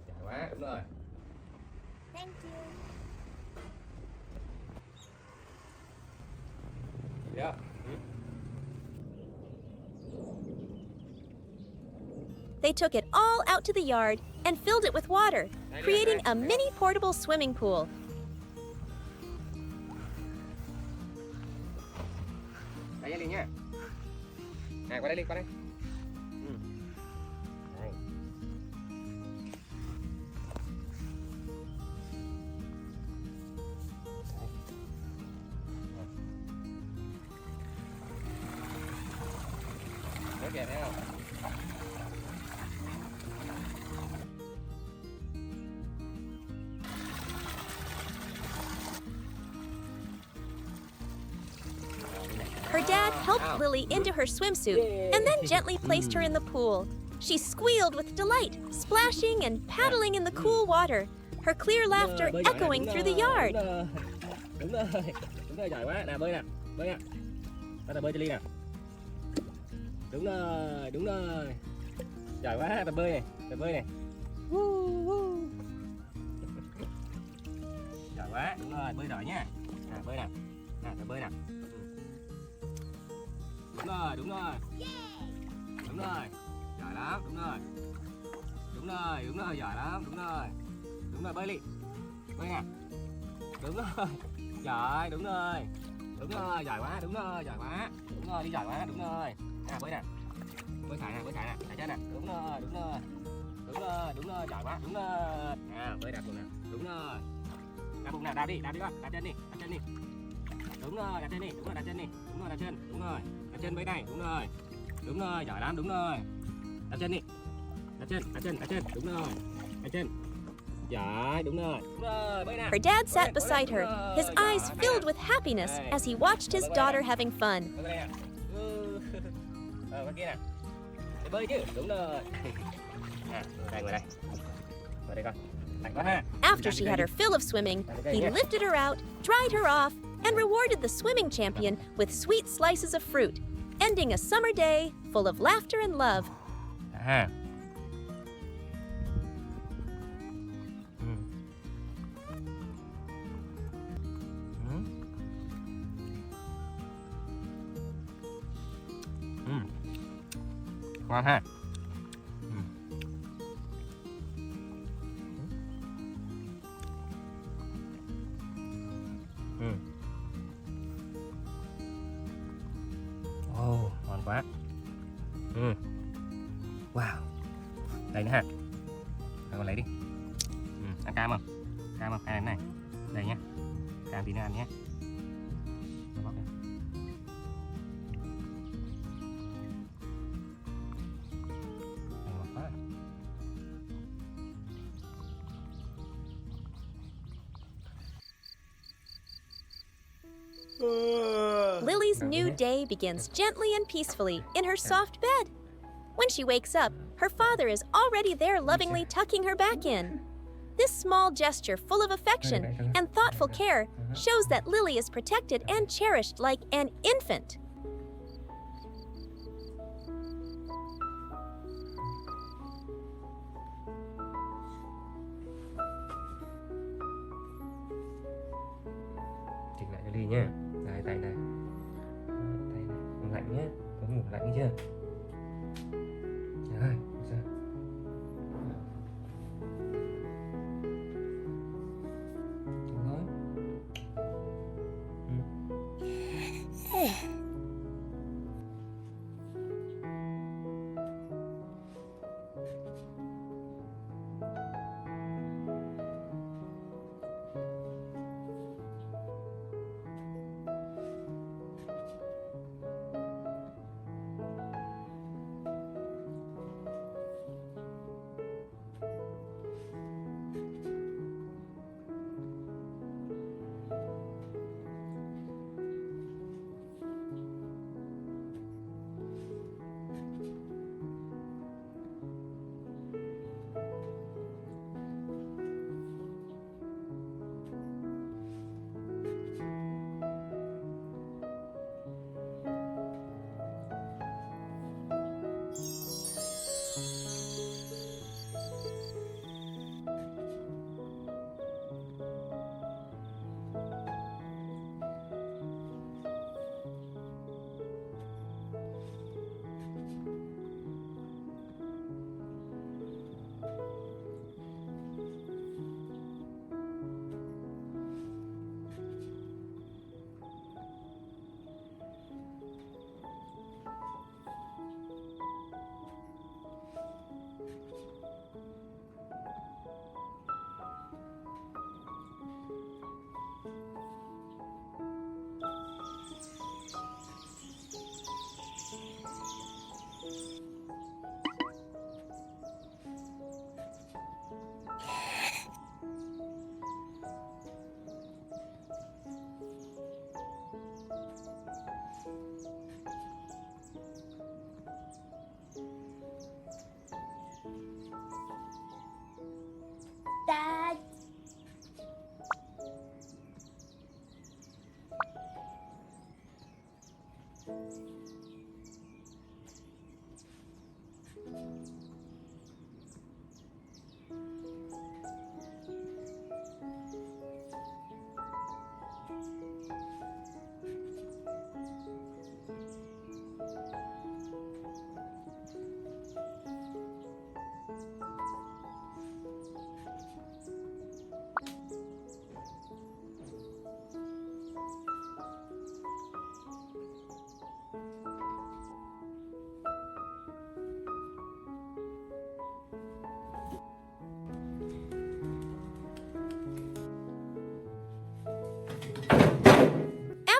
Giỏi quá, đúng rồi. Thank you. Gì đó. They took it all out to the yard and filled it with water, creating a mini portable swimming pool. Đây nha Linh nha. Qua đây Linh, qua đây. Đây. Đấy kìa, thấy không? Her dad helped Lily into her swimsuit and then gently placed her in the pool. She squealed with delight, splashing and paddling in the cool water, her clear laughter echoing through the yard. Đúng rồi, giỏi quá. Nào bơi nào, bơi nào. Bắt đầu bơi cho Ly nào. Đúng rồi. Giỏi quá, tập bơi này. Giỏi quá, đúng rồi, bơi giỏi nhá. Nào bơi nào. Nào tập bơi nào. Đúng rồi. Đúng rồi. Giỏi lắm, đúng rồi, giỏi lắm, đúng rồi, bơi Ly. Bơi nào. Đúng rồi. Giỏi, đúng rồi, giỏi quá, đúng rồi, đi giỏi quá, đúng rồi. Nào bơi nào. Bơi thải nào, thải chân nào. Đúng rồi, giỏi quá, đúng rồi. Nào bơi đạp bụng nào. Đúng rồi. Đạp bụng nào, đạp đi con, đạp chân đi. Đúng rồi, đạp chân đi, đạp chân, đạp chân bơi này, đúng rồi, giỏi lắm, đúng rồi. Đạp chân đi. Đạp chân, đúng rồi. Đạp chân. Giỏi, đúng rồi, bơi nào. Her dad sat beside her, his eyes filled with happiness as he watched his daughter having fun. Bơi đây nào. Bên kia nào. Để bơi chứ, đúng rồi. Ngồi đây. Ngồi đây con. Lạnh quá ha. After she had her fill of swimming, he lifted her out, dried her off, and rewarded the swimming champion with sweet slices of fruit, ending a summer day full of laughter and love. Ha. Ngon ha. Ngon quá. Wow. Đây nữa ha. Rồi con lấy đi. Ăn cam không? Ăn cái này. Đây nhá. Cam tí nữa ăn nhé. Lily's new day begins gently and peacefully in her soft bed. When she wakes up, her father is already there lovingly tucking her back in. This small gesture, full of affection and thoughtful care, shows that Lily is protected and cherished like an infant. Chỉnh lại cho Ly nhé. Đây, tay này. Tay này. Không lạnh nhé. Có ngủ lạnh chưa? Rồi, sao? Đúng rồi.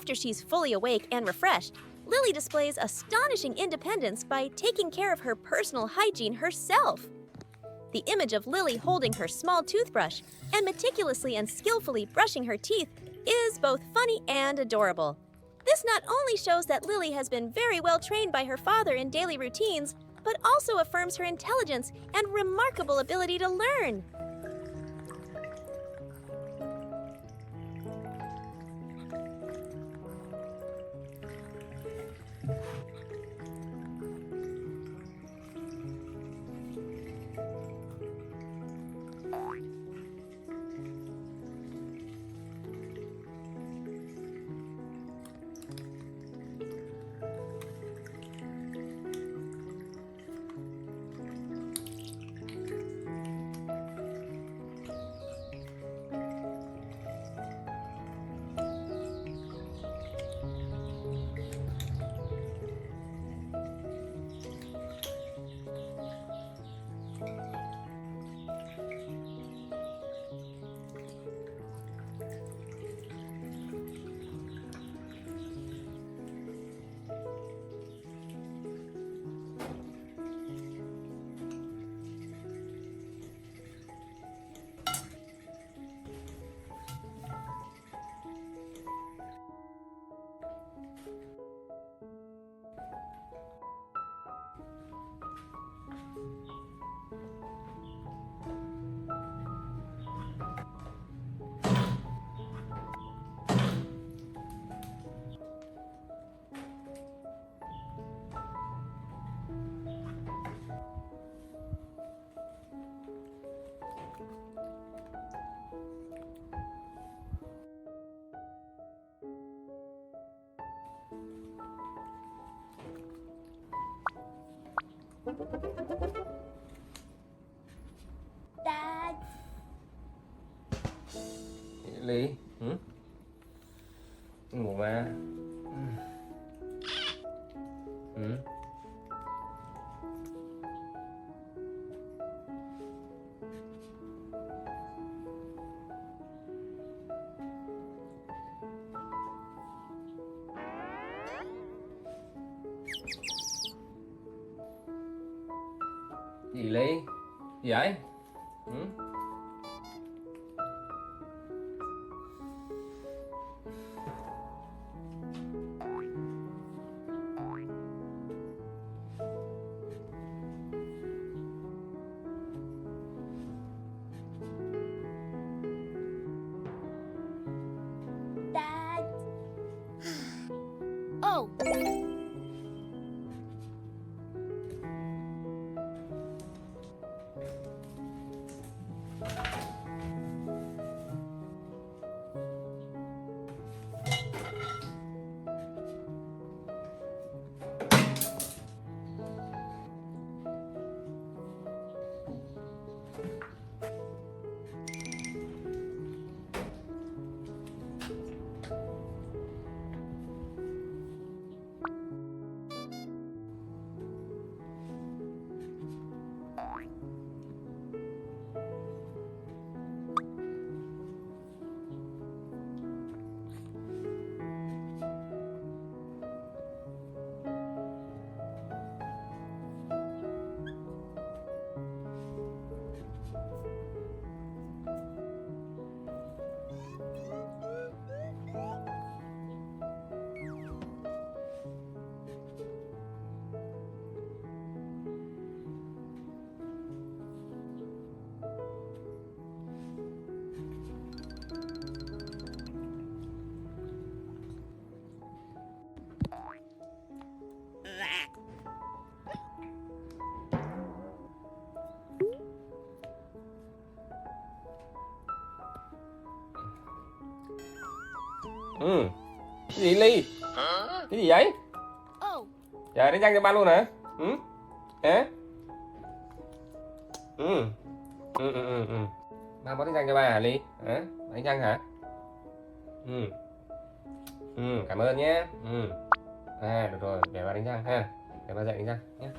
After she's fully awake and refreshed, Lily displays astonishing independence by taking care of her personal hygiene herself. The image of Lily holding her small toothbrush and meticulously and skillfully brushing her teeth is both funny and adorable. This not only shows that Lily has been very well trained by her father in daily routines, but also affirms her intelligence and remarkable ability to learn. Dad. Ly, ngủ mà. Gì Ly? Gì vậy? Dad. Oh. Ừ. Cái gì Ly? Cái gì vậy? Dạ đánh răng cho ba luôn hả? Ừ? Hả? Ừ. Ba bó đánh răng cho ba hả Ly? Hả? Đánh răng hả? Ừ. Cảm ơn nhé. Được rồi, để ba đánh răng ha. Để ba dậy đánh răng nhé.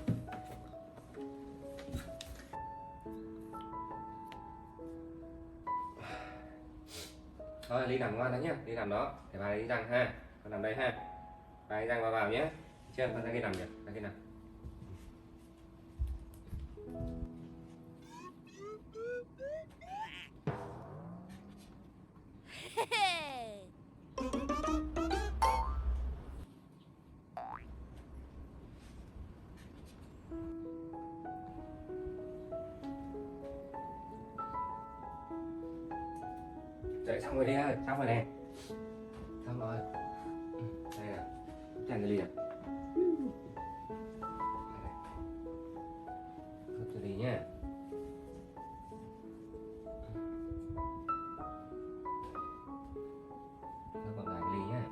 Thôi Ly nằm ngoan đó nhá, Ly nằm đó, để ba đánh răng ha. Con nằm đây ha. Ba đánh răng vào nhé. Chưa, con ra kia nằm nhỉ? Ra kia nằm. Dậy xong rồi đi ơi, xong rồi nè. Xong rồi. Đây nè, chàng cái ly nè. Hấp cho ly nhá. Cho còn lại cái ly nhá.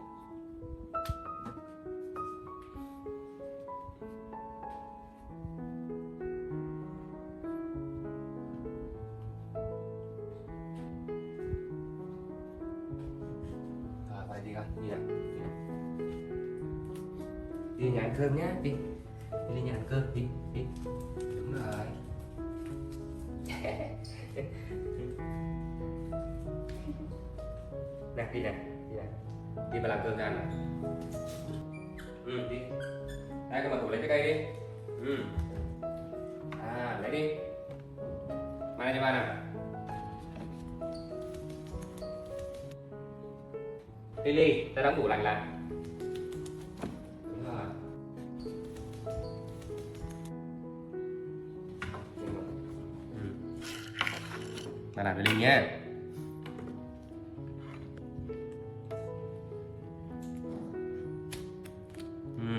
Rồi, vào đây đi con, đi nào. Đi nhà ăn cơm nhá, đi. Đi nhà ăn cơm, đi. Đúng rồi. Nè, đi nè. Đi mà làm cơm ra nè. Đi. Đây, con mà thủ lấy cái cây đi. Lấy đi. Mang đây cho ba nào. Lily, ta đóng tủ lạnh lại. Đúng rồi. Ba làm với Lily nhé.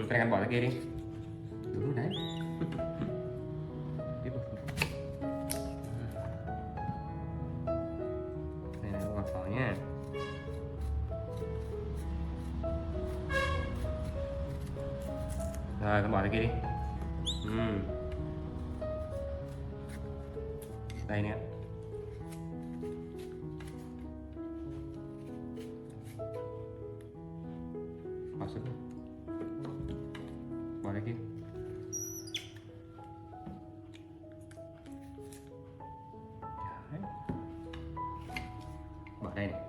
Cái này ăn bỏ ra kia đi. Đúng rồi đấy. Tiếp tục. Đây là ngọt phở nha. Rồi con bỏ ra kia đi. Đây nè. Bỏ xuống. Bỏ ra kia. Đấy. Bỏ đây này.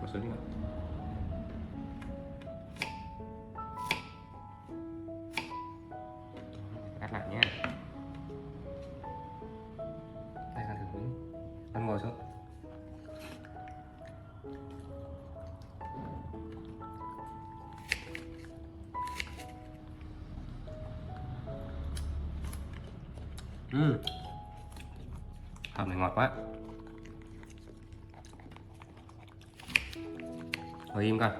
Bỏ xuống đi ạ. Cắt lại nhé. Đây con thử con ngồi xuống. Hầm này ngọt quá. Ngồi im con.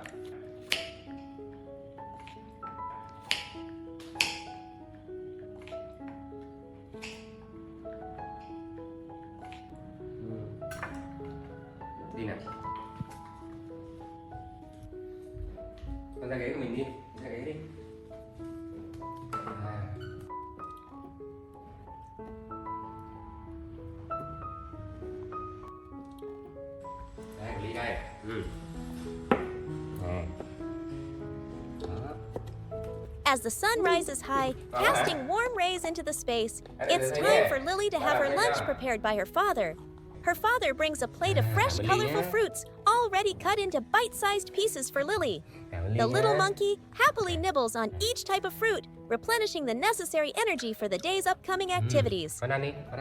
Đi nào. Con ra ghế của mình đi. Ra ghế đi. Đây, ly đây. As the sun rises high, casting warm rays into the space, it's time for Lily to have her lunch prepared by her father. Her father brings a plate of fresh, colorful fruits, already cut into bite-sized pieces for Lily. The little monkey happily nibbles on each type of fruit, replenishing the necessary energy for the day's upcoming activities.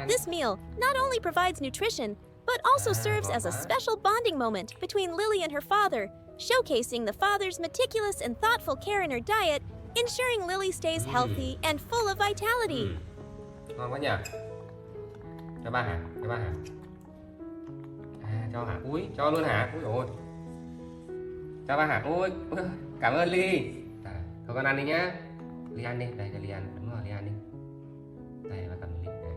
This meal not only provides nutrition, but also serves as a special bonding moment between Lily and her father, showcasing the father's meticulous and thoughtful care in her diet, ensuring Lily stays healthy and full of vitality. Ngon quá nhỉ? Cho ba hả? Cho ba hả? Cho hả? Úi, cho luôn hả? Úi dồi ôi. Cho ba hả? Ôi, Cảm ơn Ly. Thôi con ăn đi nhá. Ly ăn đi, đây cho Ly ăn, đúng rồi Ly ăn đi. Đây và cầm Ly này.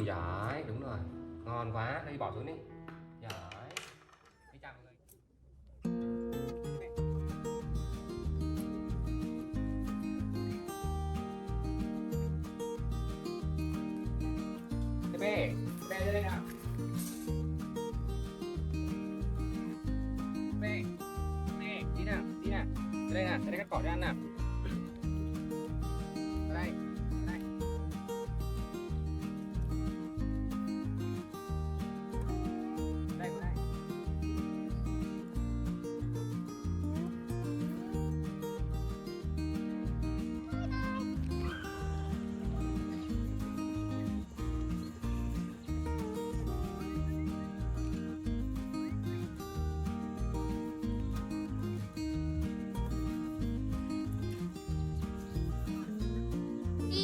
Giỏi, đúng rồi. Ngon quá, đây bỏ xuống đi. Giỏi. Đi chào mọi người. Bê, đây nào. Bê, đi nào, đây nào, đây cắt cỏ cho ăn nào. Đây, đây. Đây, đây. Đi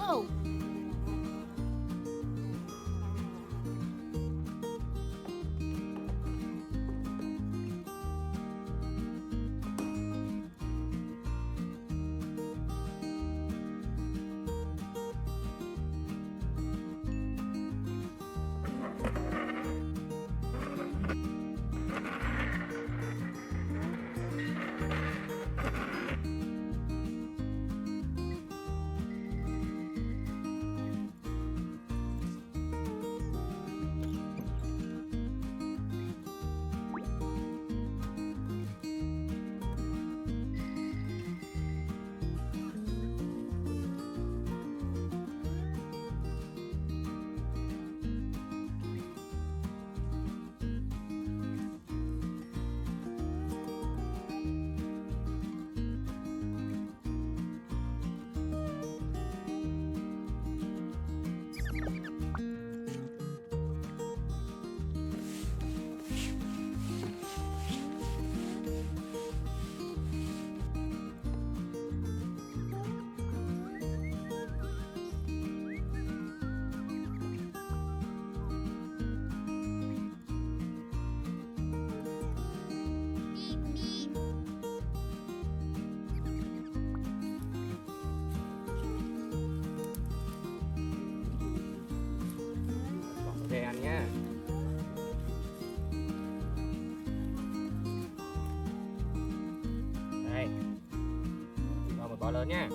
Whoa. Về ăn nhá. Đây, cho một bó lớn nhá.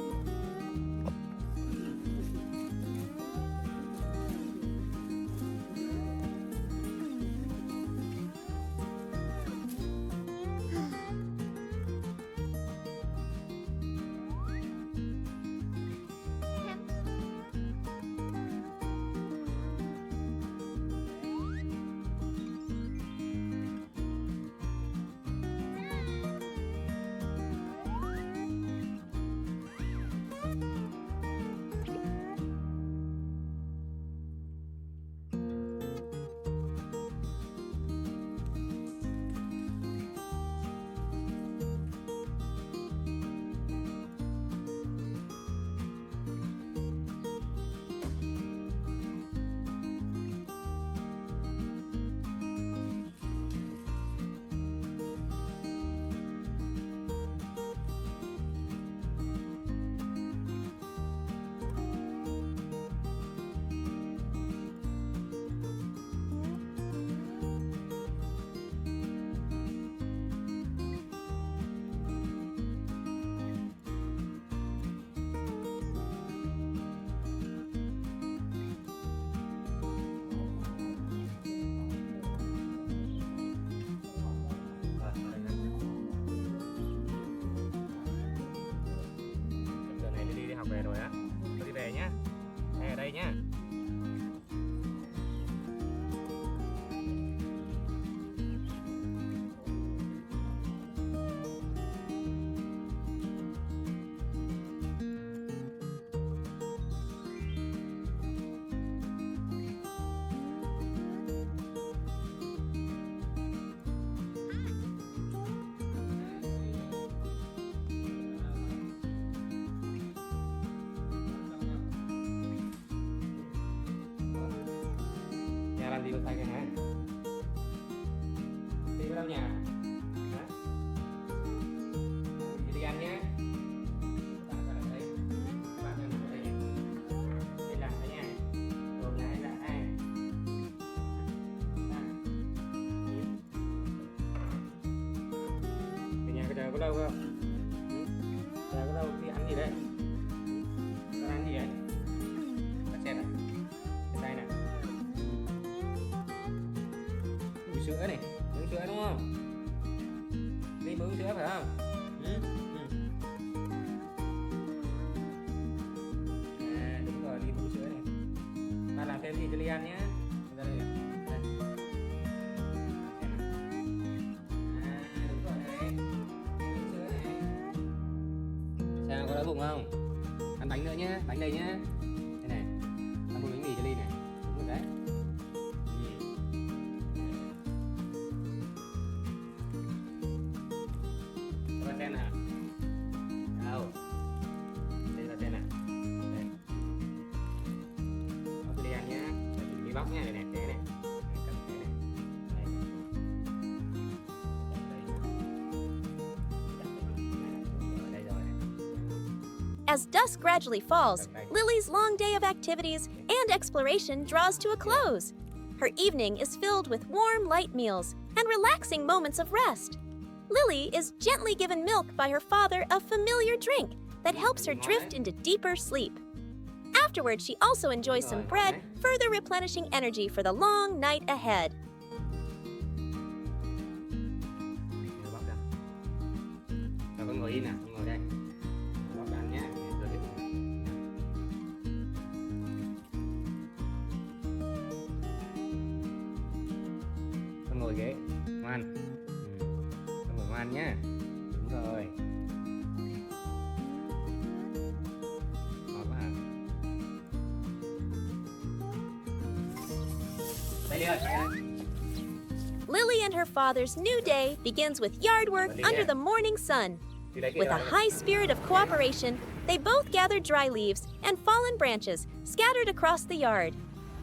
Giờ này đi học về rồi á, tôi đi về nhá. Đây ở đây nhá. Nhà làm gì mà tay cái hả? Đi vào đâu nhà? Hả? Đi ăn nhé. Bạn ở đây. Bạn ở đây. Đây là cái nhà. Rồi này là ai? Cái nhà cái chờ có lâu không? Chờ có lâu đi ăn gì đấy? Con ăn gì vậy? Bắt xem này. Cái tay này. Uống sữa này, uống sữa đúng không? Đi uống sữa phải không? À, đúng rồi, đi uống sữa này. Ba làm thêm gì cho Ly ăn nhé. Ra đây này. Đây. À, đúng rồi này. Uống sữa này. Sao có đói bụng không? Ăn bánh nữa nhé, bánh đây nhé. Đây này, ăn một bánh mì cho Ly này. Đúng rồi đấy. Các bạn xem nào. Đâu? Đây là xem nào. Đây. nha, đây nè, để nè. Cầm cái này. Đây. Đây rồi. As dusk gradually falls, Lily's long day of activities and exploration draws to a close. Her evening is filled with warm, light meals and relaxing moments of rest. Lily is gently given milk by her father, a familiar drink that helps her drift into deeper sleep. Afterward, she also enjoys some bread, further replenishing energy for the long night ahead. Đưa bắp ra. Rồi con ngồi yên nè, con ngồi đây. Bắp ra nhé. Rồi đi. Con ngồi ghế, ngoan. Con ngồi ngoan nhé. Đúng rồi. Ngon quá hả? Đây đi ơi. Lily and her father's new day begins with yard work under the morning sun. With a high spirit of cooperation, they both gather dry leaves and fallen branches scattered across the yard.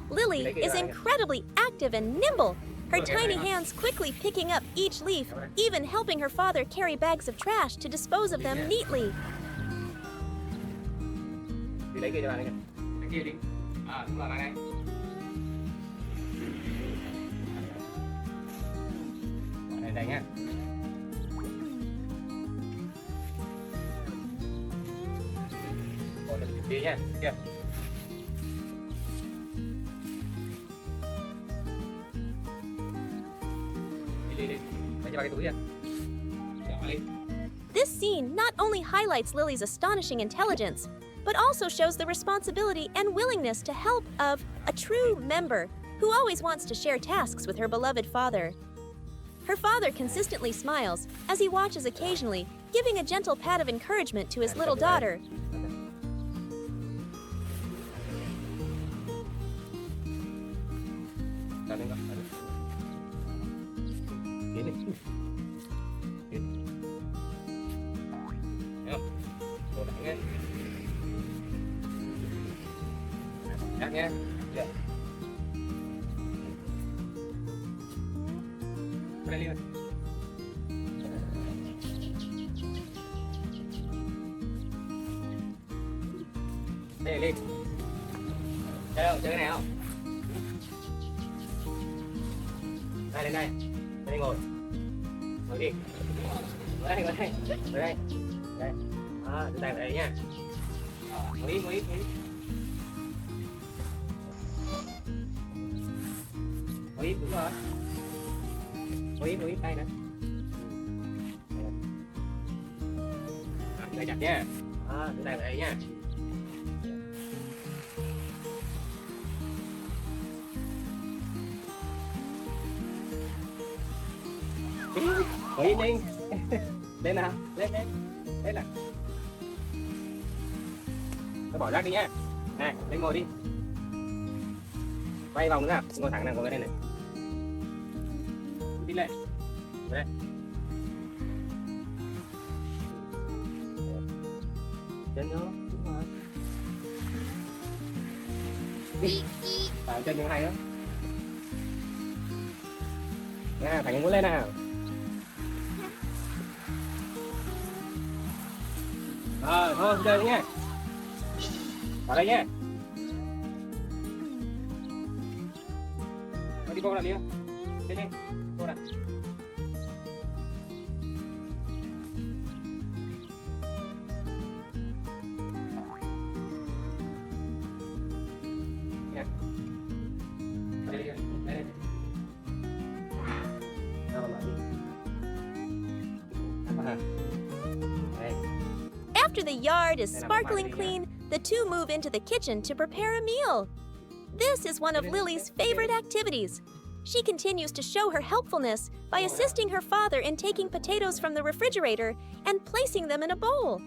Lily is incredibly active and nimble, her tiny hands quickly picking up each leaf, even helping her father carry bags of trash to dispose of them neatly. Đi lấy kia cho bạn đây. Lấy kia đi. Đúng rồi bạn đây. Đây nhá. Còn được đi nhá. Kia. Đi. Lấy cho ba cái túi kìa. Nhỏ đi. This scene not only highlights Lily's astonishing intelligence, but also shows the responsibility and willingness to help of a true member who always wants to share tasks with her beloved father. Her father consistently smiles as he watches occasionally, giving a gentle pat of encouragement to his little daughter. Chắc nhé. Đây đi. Đây đi. Chơi không? Chơi cái này không? Đây lên đây. Đây ngồi. Ngồi đi. Ngồi đây, ngồi đây. Ngồi đây. Đây. Đưa tay vào đây nha. Ngồi đi, ngồi đi, ngồi đi. Ngồi đi, đúng rồi. Ngồi tay nè. Đây chặt nha. Đưa tay vào đây nha. Ngồi yên đi. Lên nào, lên. Lên nào. Thôi bỏ rác đi nha. Này, lên ngồi đi. Quay vòng nữa nào, ngồi thẳng nào, ngồi đây này. Đi lên. Đây. Chân vô, đúng rồi. Đi. Chân như hay đó. Nào, thẳng muốn lên nào. Rồi, thôi, chơi nhé. Vào đây nhé. Đi cô nào đi. Đi. Cô nào. After the yard is sparkling clean, the two move into the kitchen to prepare a meal. This is one of Lily's favorite activities. She continues to show her helpfulness by assisting her father in taking potatoes from the refrigerator and placing them in a bowl.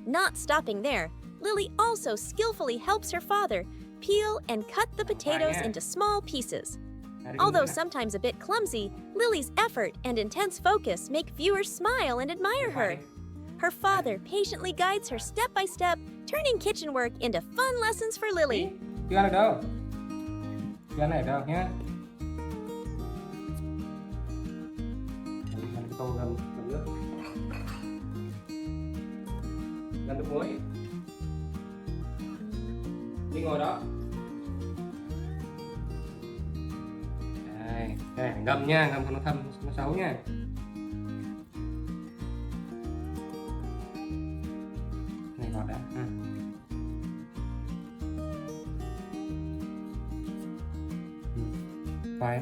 Not stopping there, Lily also skillfully helps her father peel and cut the potatoes into small pieces. Although sometimes a bit clumsy, Lily's effort and intense focus make viewers smile and admire her. Her father patiently guides her step by step, turning kitchen work into fun lessons for Lily. Chưa ăn được đâu. cái này đâu nhé. Cái tô ngâm nước, ngâm nước muối. Đi ngồi đó. Đây, cái này phải ngâm nha, ngâm không nó thâm, nó xấu nha. Này ngọt đã ha. Khoai.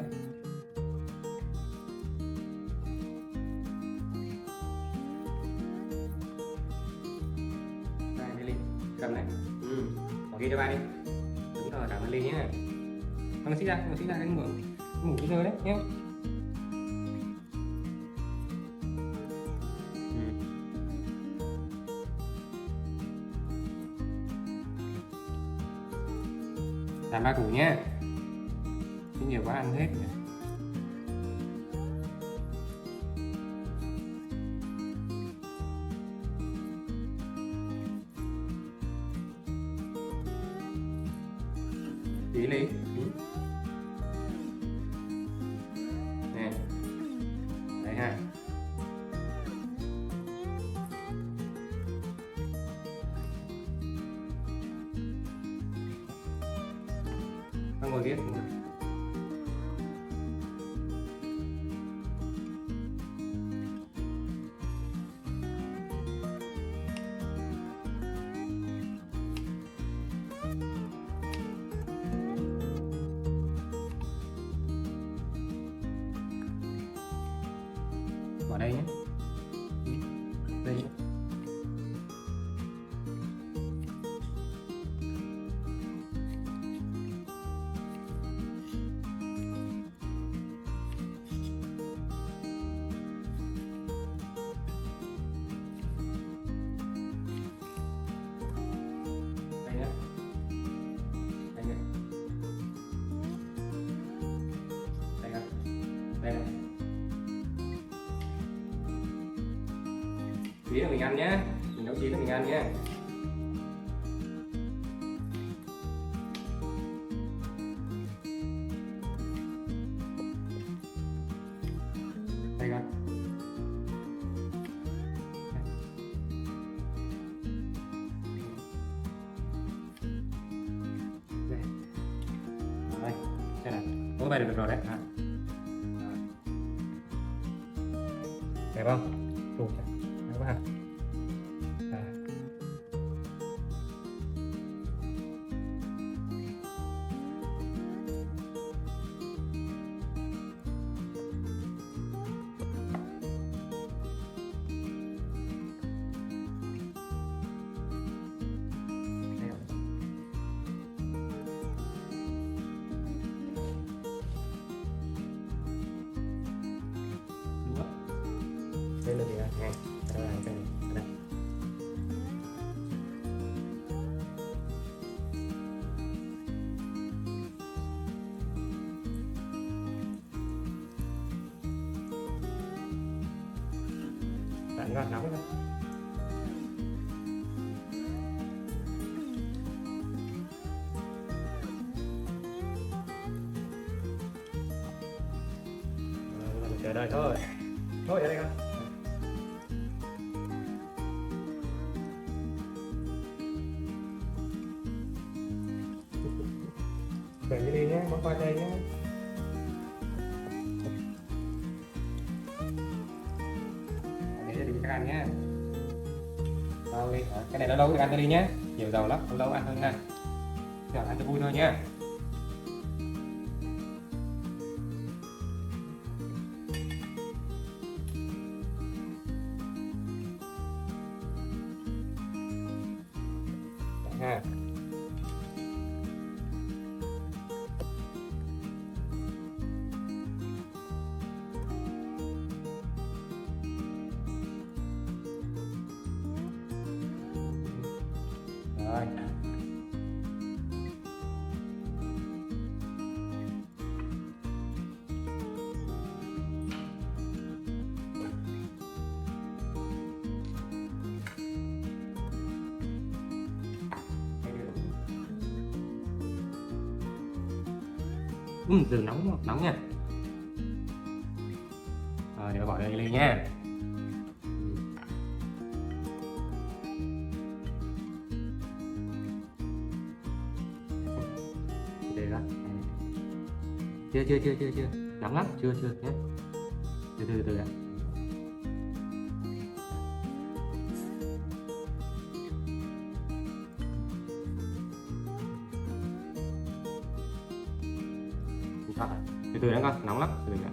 Đây, đi Ly, cầm này. Bỏ ghi cho ba đi. Đúng rồi, cảm ơn Ly nhé. Con xích ra, anh ngủ cái rơi đấy nhé. Làm 3 củ nhé. Chứ nhiều quá ăn hết. Tí Ly. Nè. Đấy ha. Con ngồi viết. Vào đây nhé. Đây nhé. Đây nhé. Đây nhé. Đây nhé. Đây này. Tí là mình ăn nhé, mình nấu chín là mình ăn nhé. Đây con. Đây. Đây, đây này, có bay được rồi đấy. Đẹp không? Đủ chưa? Đẹp quá ha. Đây là gì ạ? Đây là cái này. Đây. Đánh vào nóng thôi. Chờ đợi thôi. Thôi ở đây con. Đợi cái đi nhé, bóc qua đây nhé. Để cho đi các ăn nhé. Rồi, cái này lâu được ăn đi nhé. Nhiều dầu lắm, lâu ăn hơn nha. Giờ ăn cho vui thôi nhé. Ha. Rồi. Từ nóng nha. Rồi, để bỏ đây lên nha. Đây đó. Chưa. Nóng lắm, chưa nhé. Từ ạ. Từ đã con, nóng lắm, từ đã.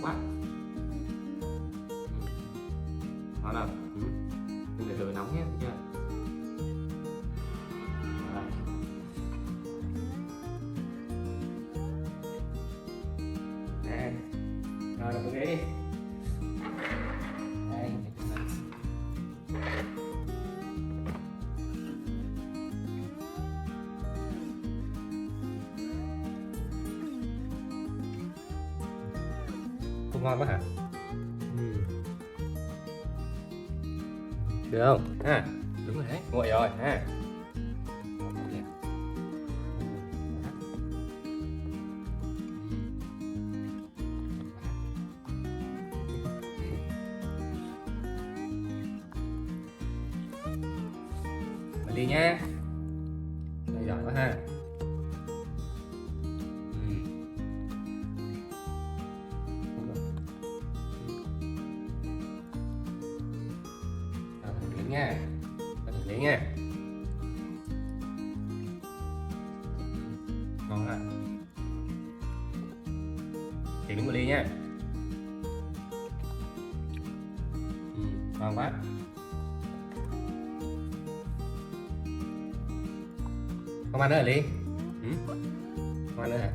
Quá. Đó nào. Đừng để nóng nhé, được chưa? Nè. Rồi, đập cái đi. Đây. Không ngon quá hả? Được không? Ha, đúng rồi đấy, nguội rồi ha. Mình đi nha. Đây giỏi quá ha. Nha, lấy nha. Ngon ha. Chị miếng một ly nha. Ngon quá. Không ăn nữa hả Ly? Không ăn nữa hả?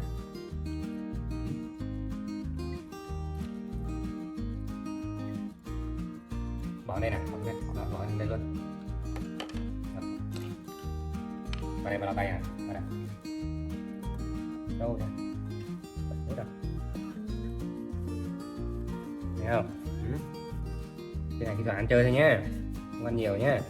Bỏ đây nè, bỏ đây luôn. Vào đây mà lau tay à? Vào đây. Đâu nè? Bật rồi. Thấy không? Cái này chỉ toàn ăn chơi thôi nhá, không ăn nhiều nhá.